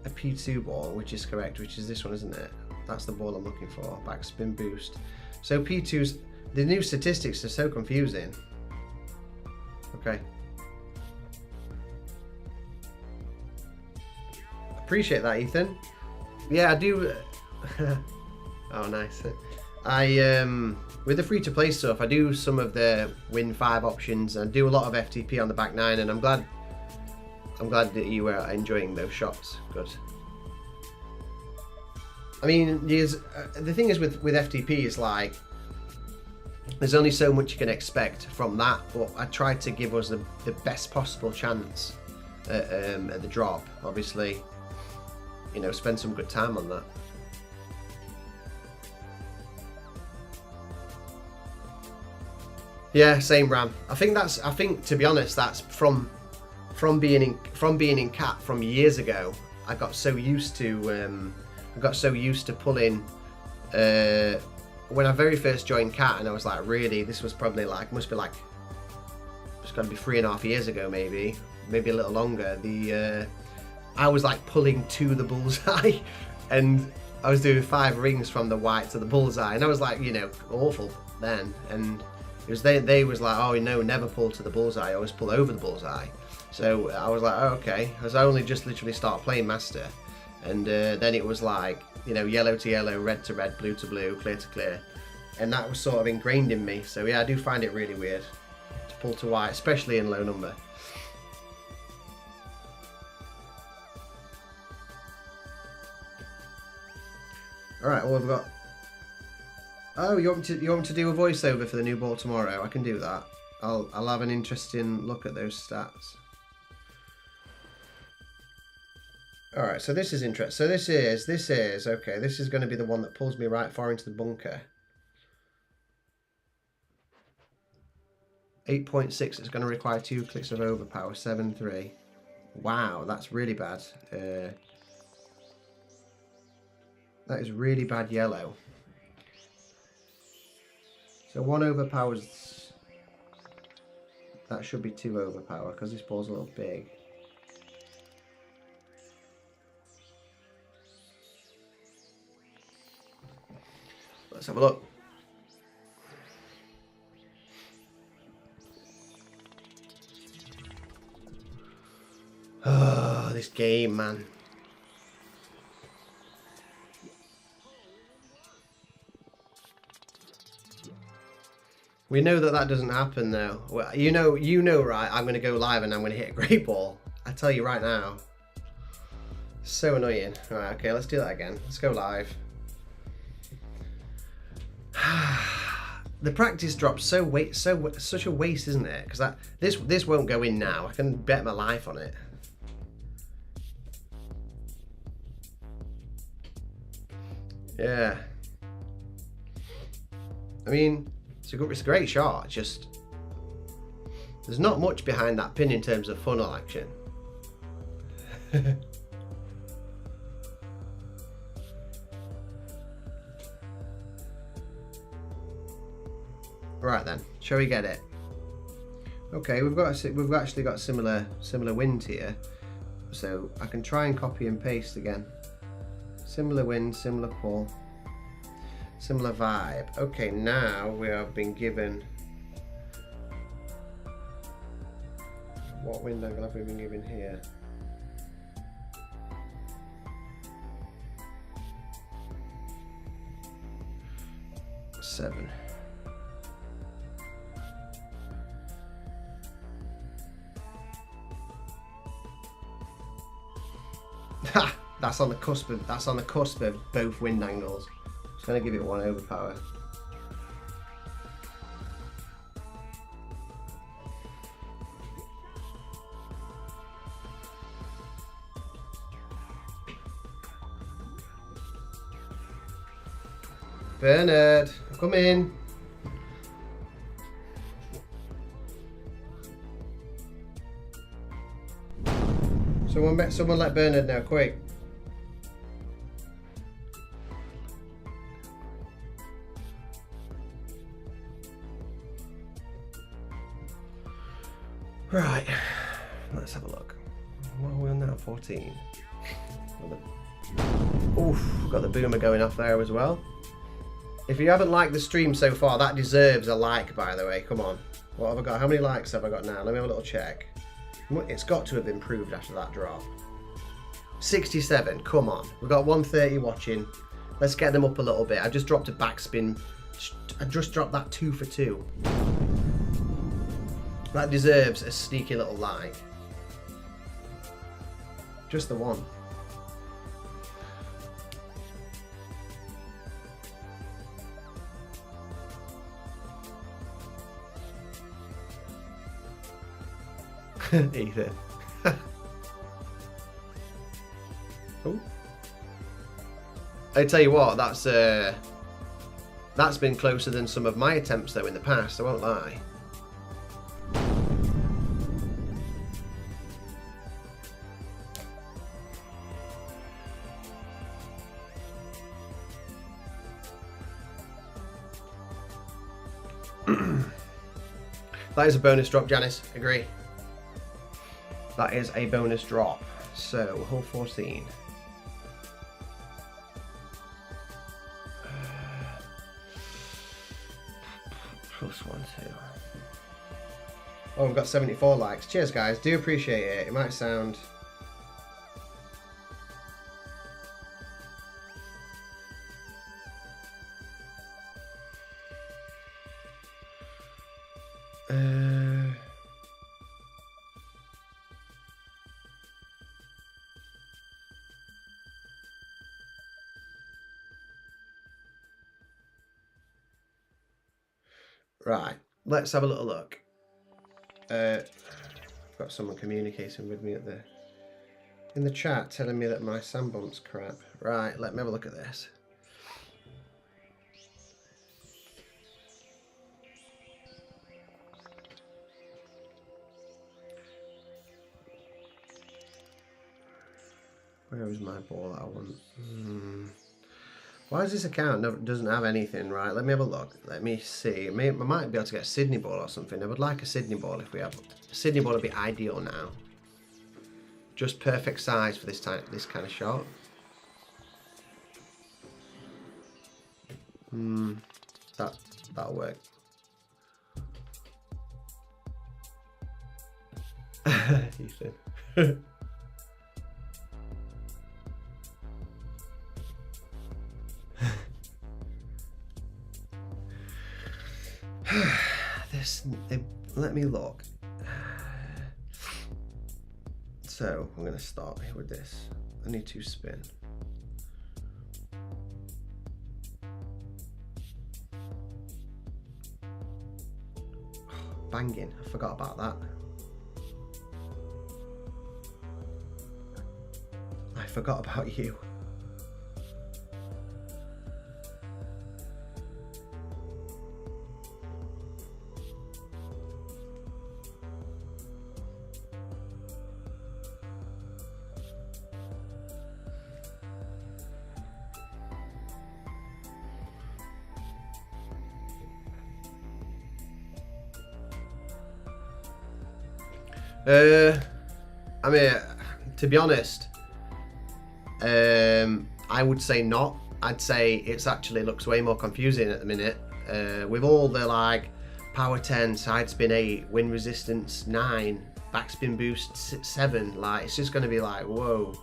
a P2 ball, which is correct, which is this one, isn't it? That's the ball I'm looking for. Backspin boost. So P2's, the new statistics are so confusing. Okay. Appreciate that, Ethan. Yeah, I do. Oh, nice. I with the free-to-play stuff, I do some of the win 5 options and do a lot of FTP on the back 9, and I'm glad that you were enjoying those shots. Good. I mean, the thing is with FTP is like there's only so much you can expect from that, but I tried to give us the best possible chance at the drop. Obviously, you know, spend some good time on that. Yeah, same, Ram. I think to be honest, that's from being in cat from years ago. I got so used to pulling when I very first joined cat, and I was like, really, this was probably like it's got to be 3.5 years ago, maybe a little longer. I was like pulling to the bullseye, and I was doing 5 rings from the white to the bullseye, and I was like, you know, awful then. And it was they was like, oh no, never pull to the bullseye, always pull over the bullseye. So I was like, oh, okay, because I only just literally started playing master, and then it was like, you know, yellow to yellow, red to red, blue to blue, clear to clear, and that was sort of ingrained in me. So yeah, I do find it really weird to pull to white, especially in low number. All right, well, we've got. Oh, you want me to do a voiceover for the new ball tomorrow? I can do that. I'll have an interesting look at those stats. All right, so this is interesting. So this is okay. This is going to be the one that pulls me right far into the bunker. 8.6. It's going to require 2 clicks of overpower. 7.3. Wow, that's really bad. That is really bad yellow. So 1 overpowers. That should be 2 overpower because this ball's a little big. Let's have a look. Oh, this game, man. We know that doesn't happen though. Well, you know, right? I'm gonna go live and I'm gonna hit a great ball. I tell you right now. So annoying. All right, okay, let's do that again. Let's go live. The practice drop's such a waste, isn't it? Because this won't go in now. I can bet my life on it. Yeah. I mean, it's a great shot. It's just there's not much behind that pin in terms of funnel action. Right then, shall we get it? Okay, we've actually got similar wind here, so I can try and copy and paste again. Similar wind, similar pull, similar vibe. Okay, now we have been given. What wind angle have we been given here? Seven. Ha! That's on the cusp of both wind angles. Just gonna give it one overpower. Bernard, come in. Someone let Bernard know, quick. Right, let's have a look. What are we on now? 14. Oof, got the boomer going off there as well. If you haven't liked the stream so far, that deserves a like, by the way. Come on. What have I got? How many likes have I got now? Let me have a little check. It's got to have improved after that drop. 67, come on. We've got 130 watching. Let's get them up a little bit. I just dropped a backspin. I just dropped that 2 for 2. That deserves a sneaky little like. Just the one. Ethan. Oh. I tell you what, that's been closer than some of my attempts though in the past, I won't lie. That is a bonus drop, Janice. Agree. That is a bonus drop. So, hole 14. Plus 1, 2. Oh, we've got 74 likes. Cheers, guys. Do appreciate it. It might sound... Right, let's have a little look. I've got someone communicating with me in the chat telling me that my sandbump's crap. Right, let me have a look at this. Where is my ball that I want? Why does this account doesn't have anything? Right, let me have a look. Let me see. I might be able to get a Sydney ball or something. I would like a Sydney ball if we have. A Sydney ball would be ideal now. Just perfect size for this kind of shot. That'll work. Ethan. Let me look. So I'm going to start with this. I need to spin. Banging. I forgot about that. I forgot about you. I mean, to be honest, I would say not. I'd say it's actually looks way more confusing at the minute. With all the like power 10, side spin 8, wind resistance 9, backspin boost 7, like it's just going to be like, whoa.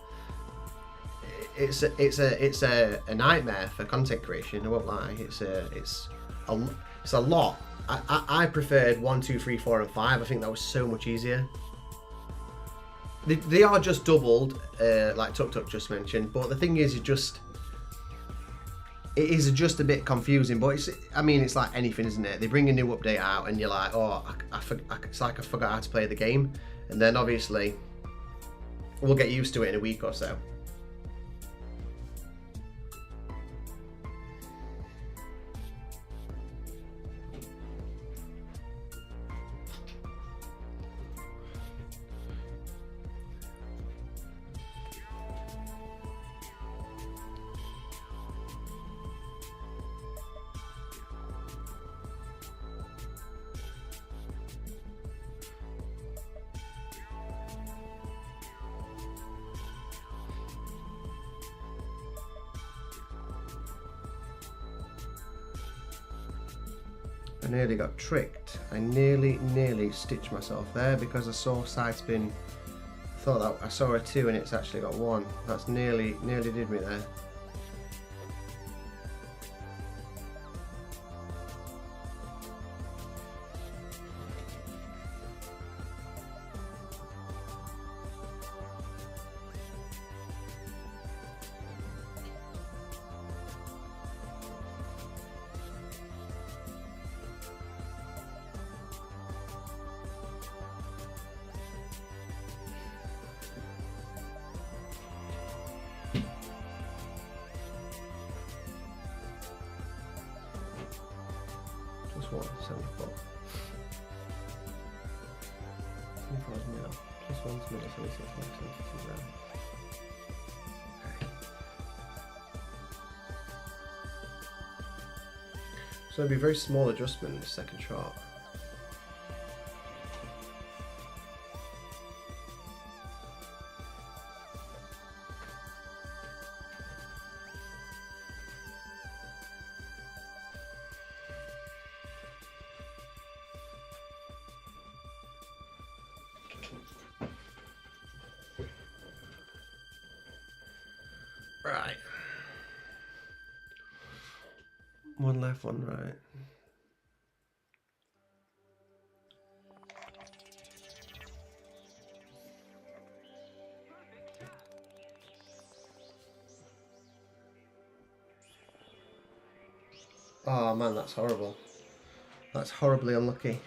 It's a nightmare for content creation. I won't lie. It's a lot. I preferred 1, 2, 3, 4, and 5. I think that was so much easier. They are just doubled, like Tuk Tuk just mentioned. But the thing is, it is just a bit confusing. But it's like anything, isn't it? They bring a new update out, and you're like, oh, it's like I forgot how to play the game. And then obviously, we'll get used to it in a week or so. I nearly got tricked. I nearly stitched myself there because I saw side spin. I thought that I saw a 2 and it's actually got 1. That's nearly did me there. Plus 1, 74. 74 is middle. Plus 1 is middle, 76, 72 round. Okay. So it'll be a very small adjustment in the second shot. Right. One left, one right. Oh man, that's horrible. That's horribly unlucky.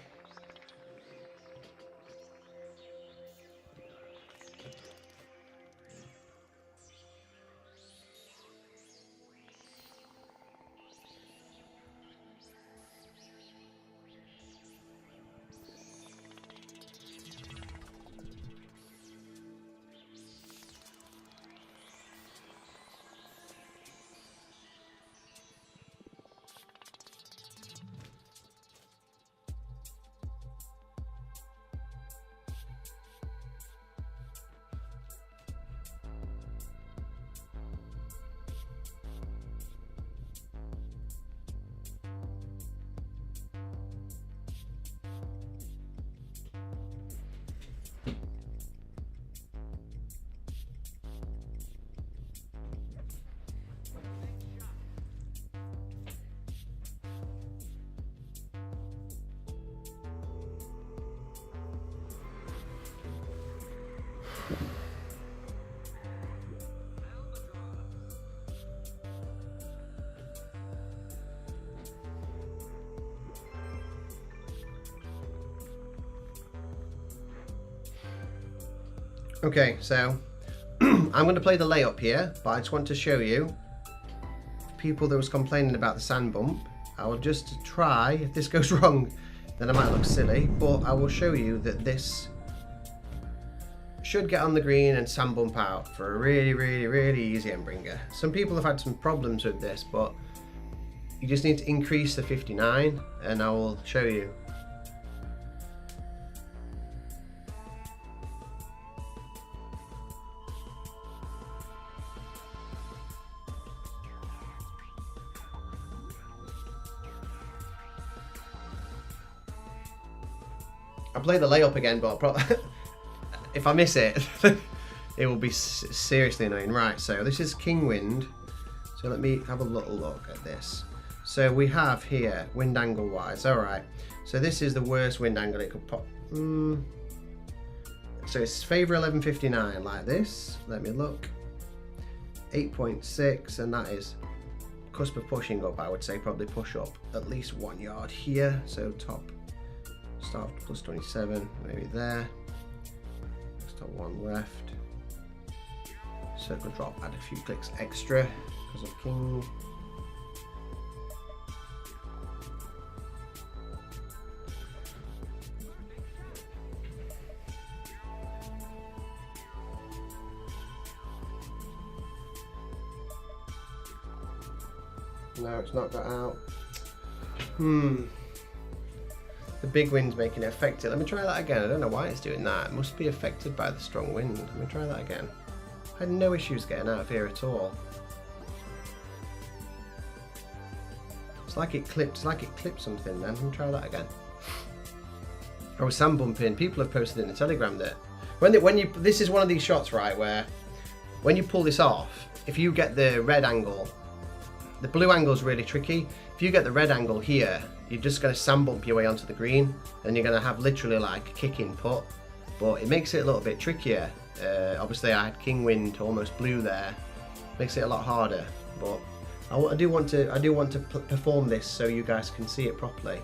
Okay, so I'm going to play the layup here, but I just want to show you people that was complaining about the sand bump. I will just try, if this goes wrong, then I might look silly, but I will show you that this should get on the green and sand bump out for a really easy end bringer. Some people have had some problems with this, but you just need to increase the 59 and I will show you. I'll play the layup again, but if I miss it, it will be seriously annoying. Right, so this is King Wind. So let me have a little look at this. So we have here, wind angle wise, all right. So this is the worst wind angle it could pop. So it's favor 1159 like this. Let me look. 8.6, and that is cusp of pushing up. I would say probably push up at least 1 yard here. So top start plus 27, maybe there. Stop one left. Circle drop, add a few clicks extra because of king. No, it's not got out. The big wind's making it affected. Let me try that again. I don't know why it's doing that. It must be affected by the strong wind. Let me try that again. I had no issues getting out of here at all. It's like it clipped something then. Let me try that again. I was sand bumping. People have posted in the Telegram that this is one of these shots, right, where when you pull this off, if you get the red angle, the blue angle is really tricky. If you get the red angle here, you're just going to sand bump your way onto the green, and you're going to have literally like a kicking putt. But it makes it a little bit trickier. Obviously, I had king wind almost blue there. Makes it a lot harder. But I do want to perform this so you guys can see it properly.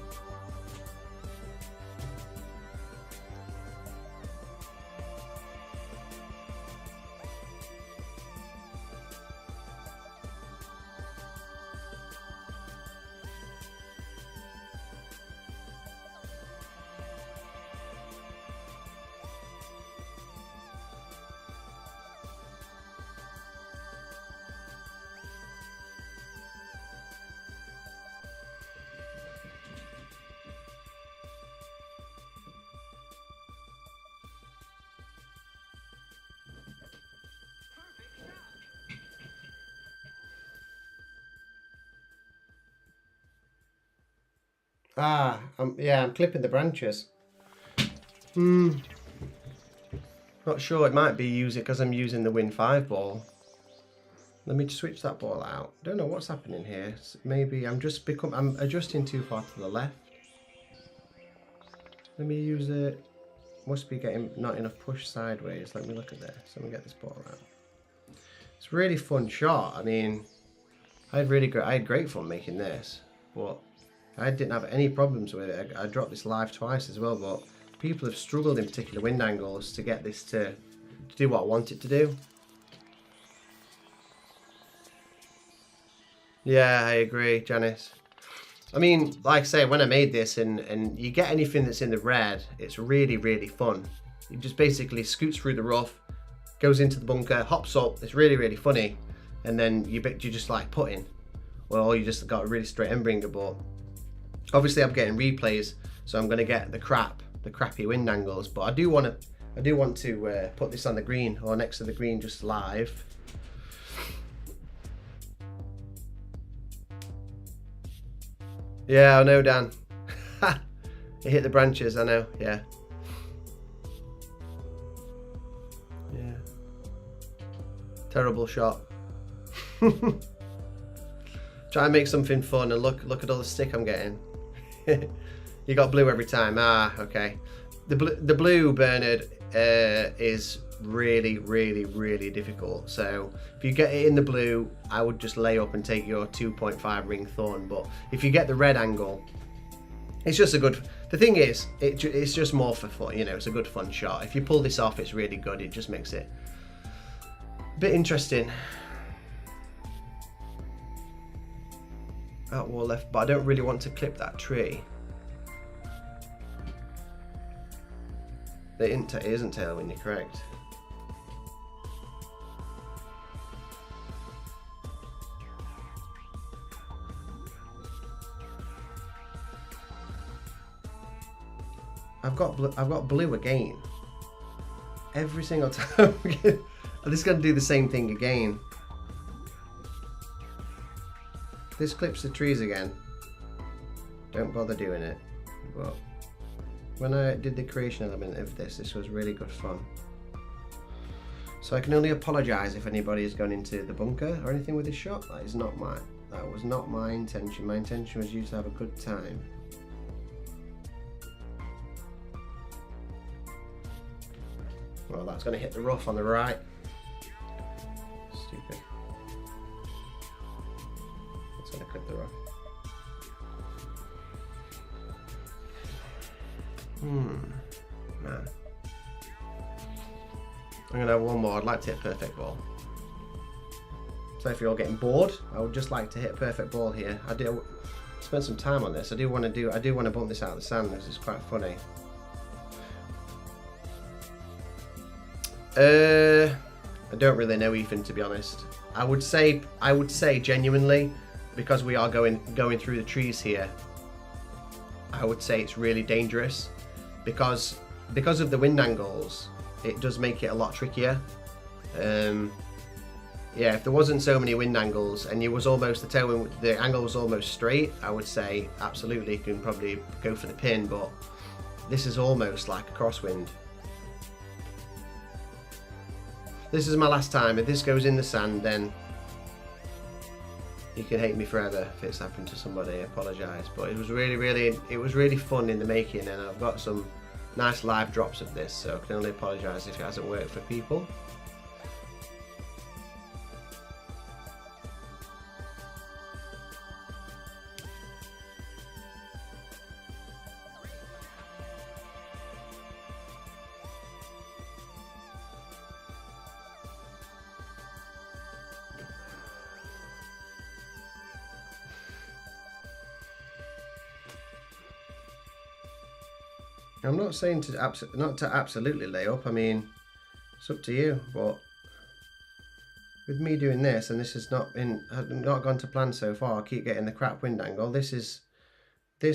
Yeah, I'm clipping the branches. Not sure. It might be because I'm using the Win 5 ball. Let me switch that ball out. Don't know what's happening here. Maybe I'm adjusting too far to the left. Let me use it. Must be getting not enough push sideways. Let me look at this. Let me get this ball out. It's a really fun shot. I mean, I had great fun making this, but I didn't have any problems with it. I dropped this live twice as well, but people have struggled in particular wind angles to get this to do what I want it to do. Yeah, I agree, Janice. I mean, like I say, when I made this and you get anything that's in the red, it's really, really fun. It just basically scoots through the rough, goes into the bunker, hops up. It's really, really funny. And then you just like putting. Well, you just got a really straight end bringer, but obviously I'm getting replays, so I'm going to get the crappy wind angles. But I do want to put this on the green or next to the green just live. Yeah, I know, Dan. It hit the branches, I know, yeah. Yeah. Terrible shot. Try and make something fun and look at all the stick I'm getting. You got blue every time. Ah, okay. The blue, Bernard, is really, really, really difficult. So if you get it in the blue, I would just lay up and take your 2.5 ring thorn. But if you get the red angle, it's just a good. The thing is, it's just more for fun. You know, it's a good fun shot. If you pull this off, it's really good. It just makes it a bit interesting. Out wall left, but I don't really want to clip that tree. It isn't tailwind, you're correct. I've got blue again. Every single time. I'm just going to do the same thing again. This clips the trees again. Don't bother doing it. But When I did the creation element of this, this was really good fun. So I can only apologise if anybody has gone into the bunker or anything with this shot. That was not my intention. My intention was you to have a good time. Well, that's going to hit the rough on the right. Stupid. It's going to clip the rough. Man. I'm going to have one more. I'd like to hit perfect ball. So if you're getting bored, I would just like to hit a perfect ball here. I do spend some time on this. I do want to bump this out of the sand because it's quite funny. I don't really know, Ethan, to be honest. I would say genuinely, because we are going through the trees here, I would say it's really dangerous because of the wind angles. It does make it a lot trickier. Yeah, if there wasn't so many wind angles and the angle was almost straight, I would say absolutely you can probably go for the pin, but this is almost like a crosswind. This is my last time. If this goes in the sand, then you can hate me forever if it's happened to somebody. I apologise, but it was really fun in the making, and I've got some nice live drops of this, so I can only apologise if it hasn't worked for people. I'm not saying not to absolutely lay up. I mean, it's up to you. But with me doing this, and this has not gone to plan so far. I keep getting the crap wind angle. This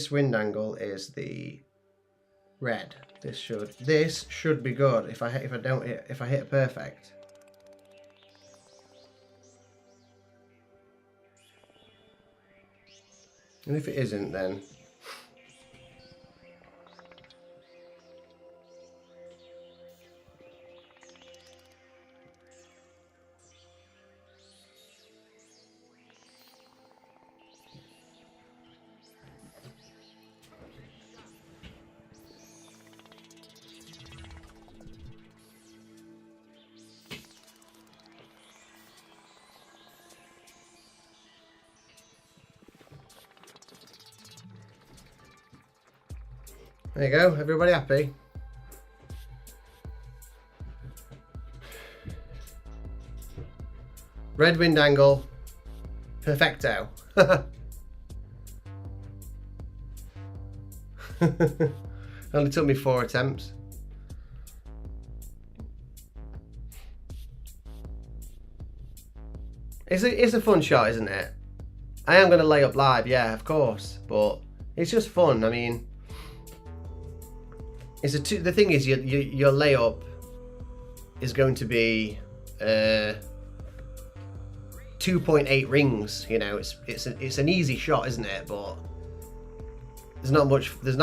wind angle is the red. This should be good. If I hit it perfect. And if it isn't, then there you go, everybody happy? Red wind angle, perfecto. Only took me 4 attempts. It's a fun shot, isn't it? I am going to lay up live, yeah, of course, but it's just fun. I mean, the thing is, your layup is going to be 2.8 rings. You know, it's an easy shot, isn't it? But there's not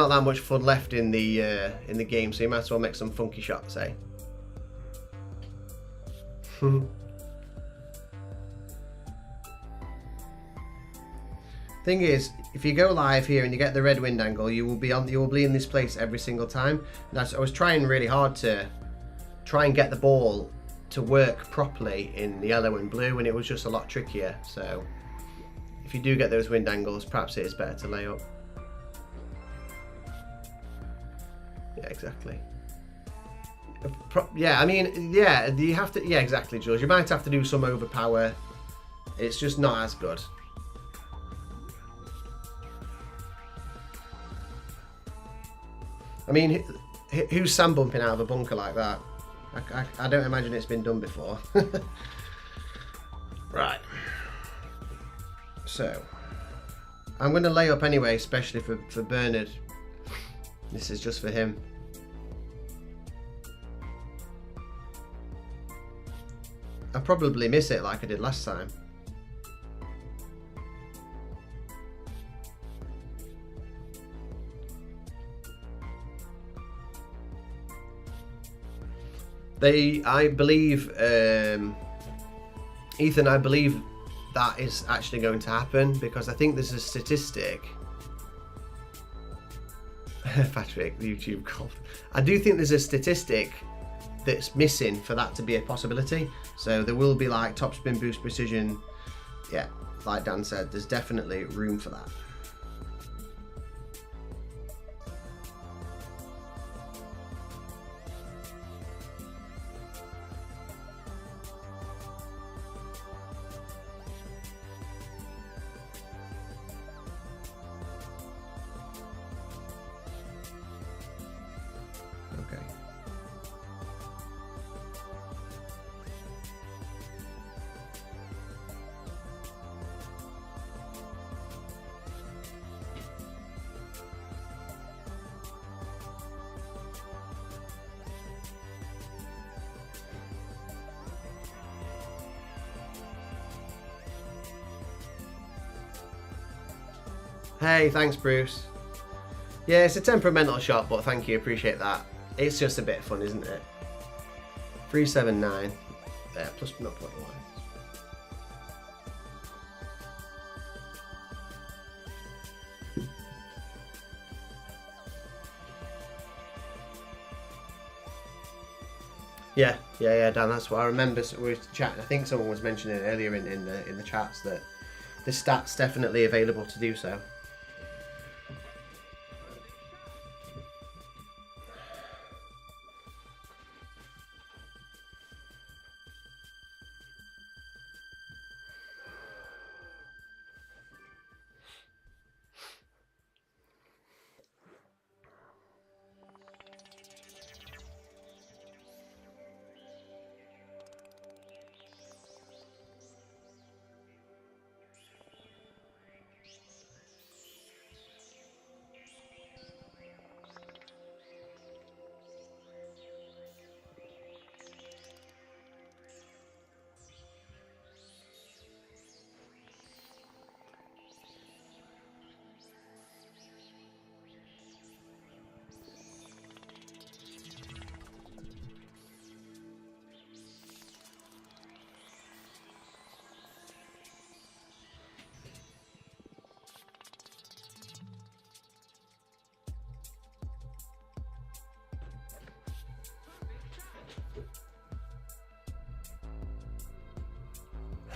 that much fun left in the game, so you might as well make some funky shots, eh? Thing is, if you go live here and you get the red wind angle, you will be in this place every single time. And I was trying really hard to try and get the ball to work properly in the yellow and blue, and it was just a lot trickier. So if you do get those wind angles, perhaps it is better to lay up. Yeah, exactly. Yeah, I mean, yeah, you have to. Yeah, exactly, Jules. You might have to do some overpower. It's just not as good. I mean, who's sand bumping out of a bunker like that? I don't imagine it's been done before. Right. So, I'm going to lay up anyway, especially for Bernard. This is just for him. I'll probably miss it like I did last time. I believe, Ethan, I believe that is actually going to happen, because I think there's a statistic. Patrick, YouTube called. I do think there's a statistic that's missing for that to be a possibility. So there will be like top spin boost precision. Yeah, like Dan said, there's definitely room for that. Okay. Hey, thanks, Bruce. Yeah, it's a temperamental shot, but thank you, appreciate that. It's just a bit of fun, isn't it? 379. There, plus 0.1. Yeah, Dan. That's what I remember. We were chatting. I think someone was mentioning earlier in the chats that the stats definitely available to do so.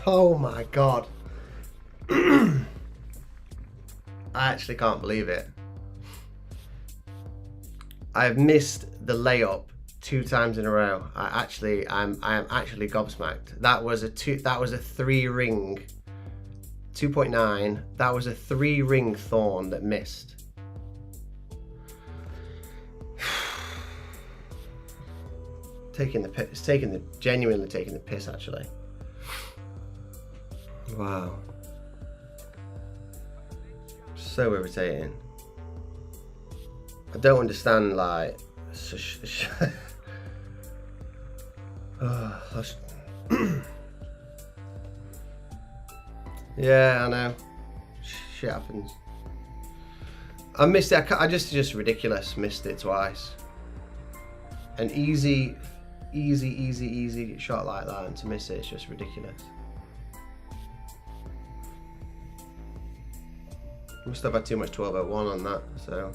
Oh my god. I actually can't believe it. I've missed the layup 2 times in a row. I am actually gobsmacked. That was a 3-ring 2.9. That was a 3-ring thorn that missed. Genuinely taking the piss actually. Wow. So irritating. I don't understand, like... Yeah, I know. Shit happens. I missed it. I just ridiculous. Missed it twice. An easy shot like that, and to miss it, it's just ridiculous. Must have had too much 1201 on that. So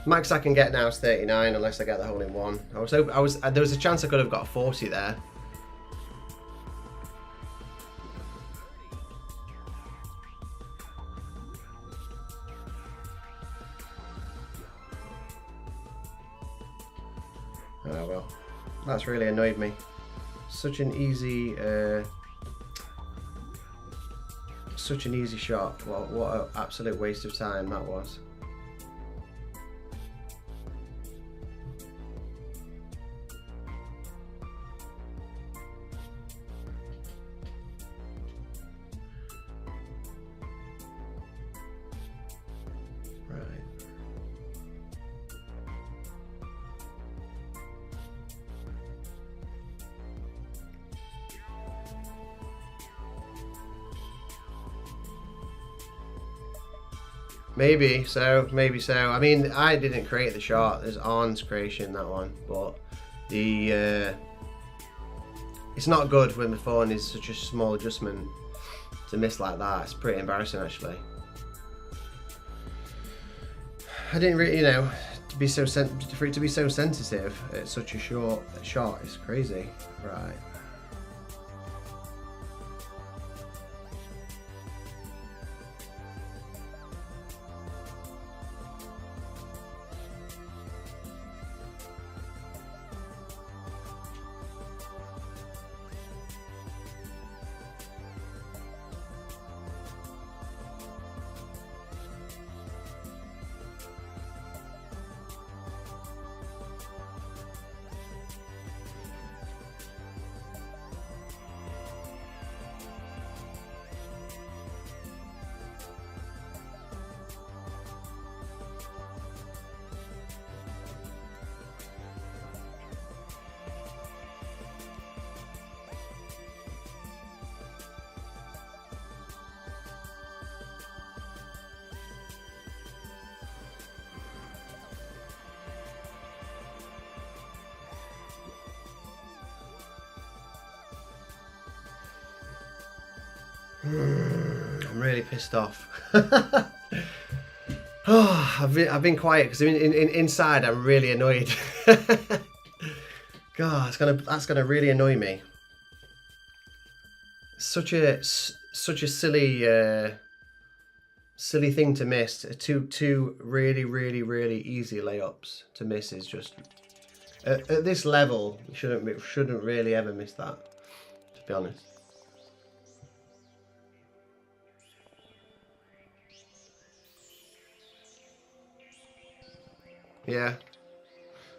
max I can get now is 39 unless I get the hole in one. There was a chance I could have got a 40 there. Oh well, that's really annoyed me. Such an easy shot. What an absolute waste of time that was. Maybe so. I mean, I didn't create the shot. There's Arn's creation, that one. But the It's not good when the phone is such a small adjustment to miss like that. It's pretty embarrassing, actually. I didn't really, you know, for it to be so sensitive at such a short shot is crazy. Right. I'm really pissed off. Oh, I've been quiet because inside I'm really annoyed. God, that's gonna really annoy me. Such a silly silly thing to miss. Two really easy layups to miss is just at this level. You shouldn't really ever miss that, to be honest. Yeah.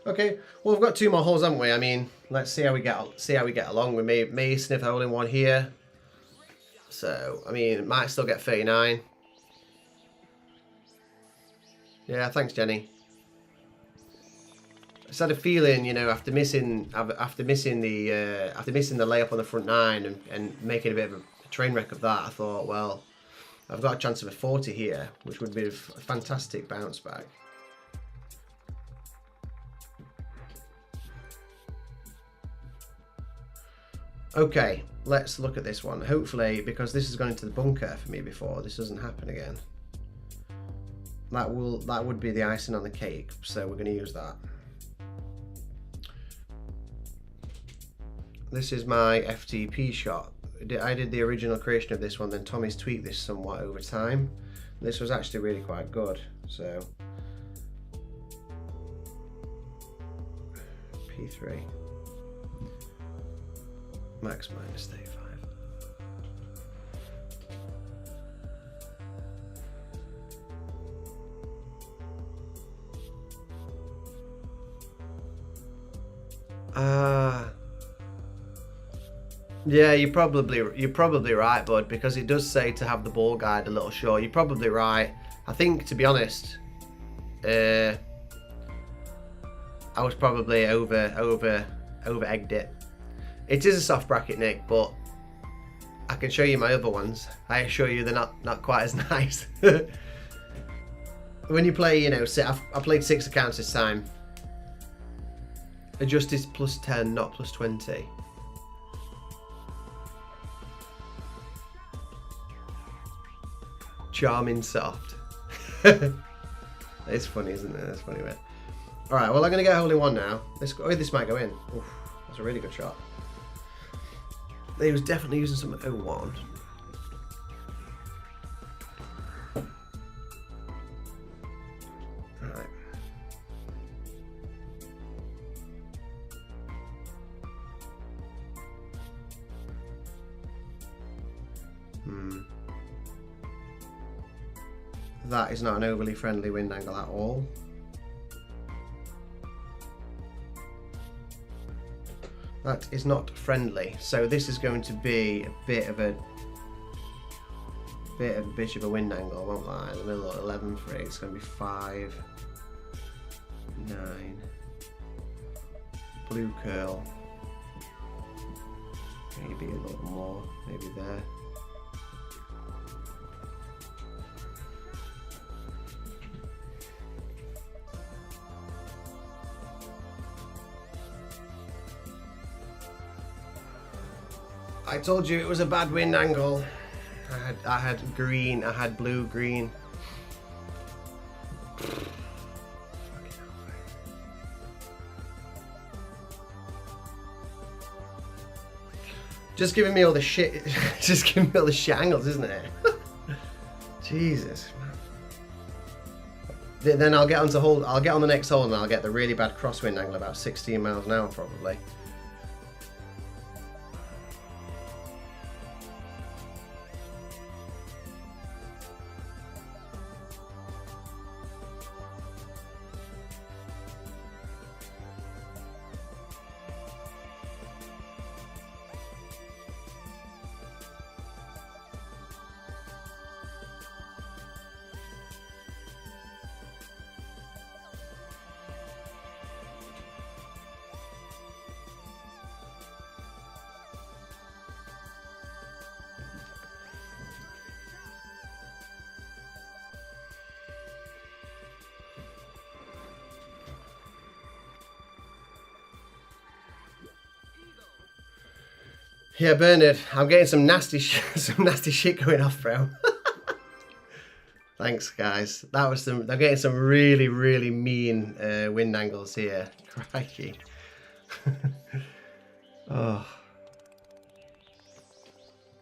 Okay. Well, we've got 2 more holes, haven't we? I mean, let's see how we get along. We may sniff a hole in one here. So, I mean, it might still get 39. Yeah. Thanks, Jenny. I just had a feeling, you know, after missing the layup on the front 9 and making a bit of a train wreck of that, I thought, well, I've got a chance of a 40 here, which would be a fantastic bounce back. Okay, let's look at this one. Hopefully, because this has gone into the bunker for me before, this doesn't happen again. That would be the icing on the cake, so we're going to use that. This is my FTP shot. I did the original creation of this one, then Tommy's tweaked this somewhat over time. This was actually really quite good, so P3. Max minus 35. Yeah, you're probably right, bud, because it does say to have the ball guide a little short. You're probably right. I think, to be honest, I was probably over egged it. It is a soft bracket, Nick, but I can show you my other ones. I assure you they're not quite as nice. When you play, you know, I played 6 accounts this time. Adjust is plus 10, not plus 20. Charming soft. It's funny, isn't it? That's funny, man. All right, well, I'm gonna get a hole in one now. This might go in. Oof, that's a really good shot. He was definitely using some 01. Alright. That is not an overly friendly wind angle at all. That is not friendly. So this is going to be a bit of a bitch of a wind angle, won't lie. In the middle of 11 for it. It's going to be 5, 9, blue curl. Maybe a little more. Maybe there. I told you it was a bad wind angle. I had green, I had blue, green. Just giving me all the shit, just giving me all the shit angles, isn't it? Jesus. Then I'll get onto hole. I'll get on the next hole and I'll get the really bad crosswind angle, about 16 miles an hour probably. Yeah, Bernard, I'm getting some nasty shit going off, bro. Thanks, guys. That was I'm getting some really, really mean wind angles here. Crikey. Oh,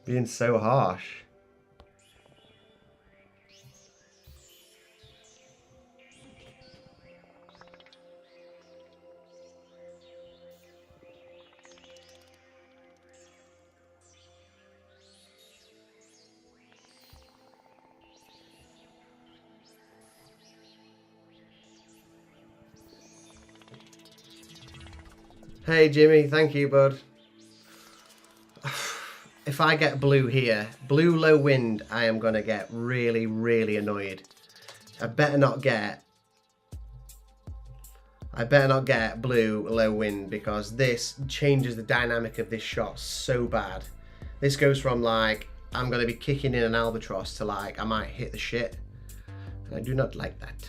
being so harsh. Hey Jimmy, thank you, bud. If I get blue here, blue low wind, I am gonna get really, really annoyed. I better not get blue low wind, because this changes the dynamic of this shot so bad. This goes from like, I'm gonna be kicking in an albatross to like, I might hit the shit. And I do not like that.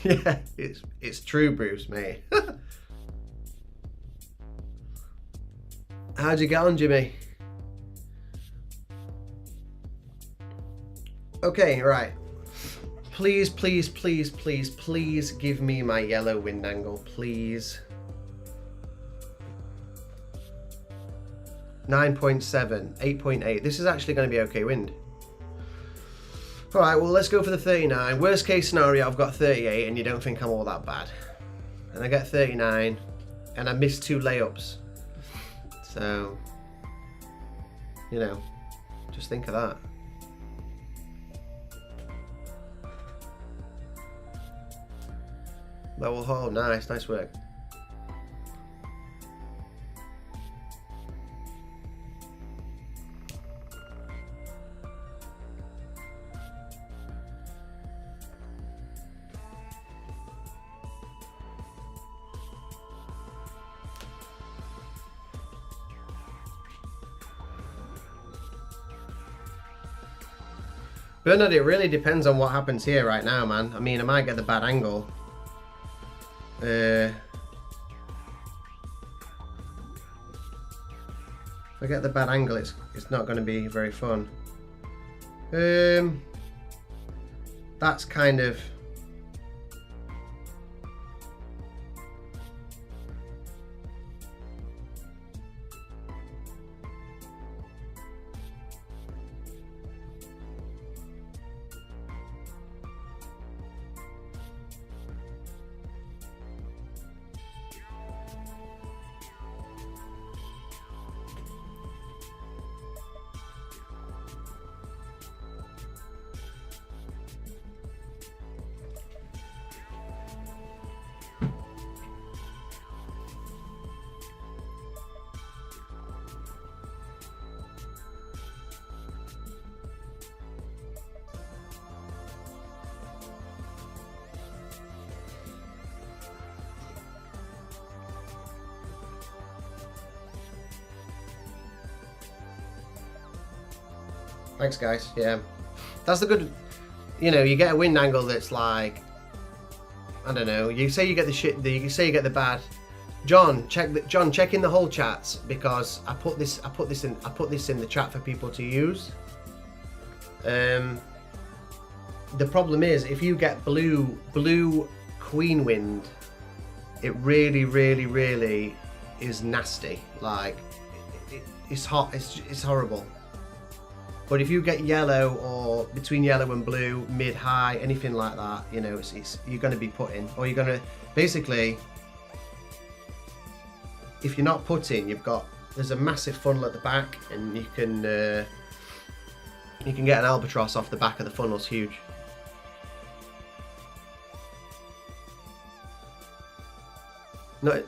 Yeah, it's true, Bruce, mate. How'd you get on, Jimmy? Okay, right. Please, please, please, please, please give me my yellow wind angle, please. 9.7, 8.8. This is actually going to be okay wind. Alright, well, let's go for the 39. Worst case scenario, I've got 38 and you don't think I'm all that bad. And I get 39 and I missed 2 layups. So, you know, just think of that. Level hole, nice work. Bernard, it really depends on what happens here right now, man. I mean, I might get the bad angle. If I get the bad angle, it's not going to be very fun. That's kind of... Thanks, guys. Yeah, that's the good. You know, you get a wind angle that's like, I don't know. You say you get the shit. You say you get the bad John, check in the whole chats, because I put this in the chat for people to use. The problem is, if you get blue Queen Wind, it really is nasty. Like, it's hot. It's horrible. But if you get yellow, or between yellow and blue, mid high, anything like that, you know, you're going to be putting, or you're going to basically. If you're not putting, there's a massive funnel at the back, and you can get an albatross off the back of the funnel. It's huge.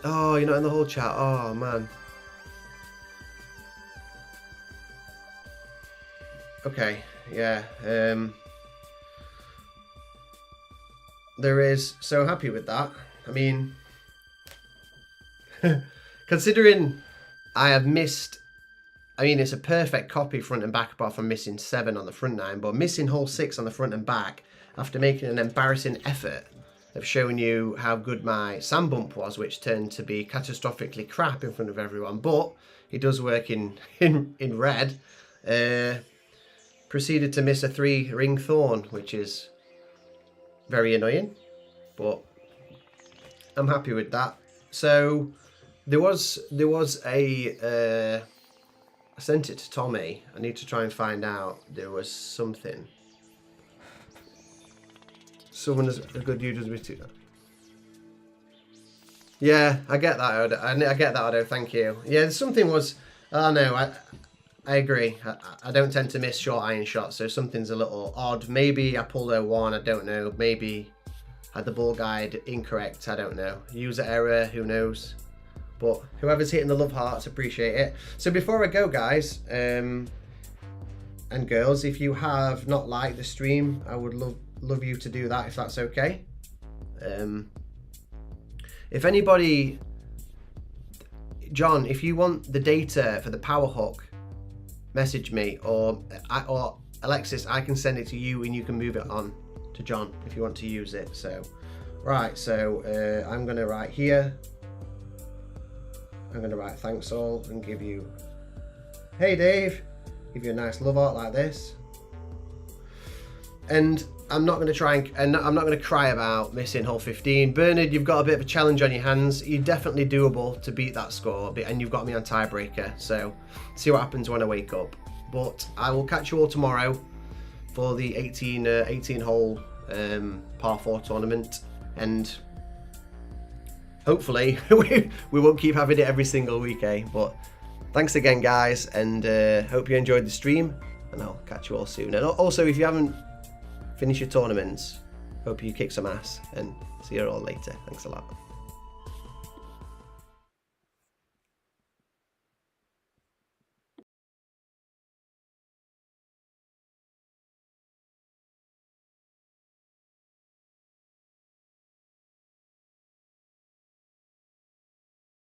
Oh, you're not in the whole chat. Oh man. Okay, yeah. There is. So happy with that. I mean, considering I have missed, I mean, it's a perfect copy front and back apart from missing 7 on the front 9, but missing hole 6 on the front and back after making an embarrassing effort of showing you how good my sand bump was, which turned to be catastrophically crap in front of everyone, but it does work in red. Proceeded to miss a 3 ring thorn, which is very annoying, but I'm happy with that. So there was a I sent it to Tommy. I need to try and find out. There was something. Someone is a good user with it. Yeah, I get that. I get that, Odo. Thank you. Yeah, something was. Oh no, I agree. I don't tend to miss short iron shots, so something's a little odd. Maybe I pulled a 1. I don't know. Maybe had the ball guide incorrect. I don't know. User error. Who knows? But whoever's hitting the love hearts, appreciate it. So before I go, guys and girls, if you have not liked the stream, I would love you to do that if that's okay. If anybody, John, if you want the data for the power hook, message me, or Alexis, I can send it to you and you can move it on to John if you want to use it. So right, so I'm gonna write here. I'm going to write thanks all and give you, hey Dave, give you a nice love art like this. And I'm not going to try and I'm not going to cry about missing hole 15. Bernard, you've got a bit of a challenge on your hands. You're definitely doable to beat that score, and you've got me on tiebreaker. So see what happens when I wake up. But I will catch you all tomorrow for the 18 hole par 4 tournament, and hopefully we won't keep having it every single week, eh? But thanks again, guys, and hope you enjoyed the stream, and I'll catch you all soon. And also, if you haven't finished your tournaments, hope you kick some ass, and see you all later. Thanks a lot.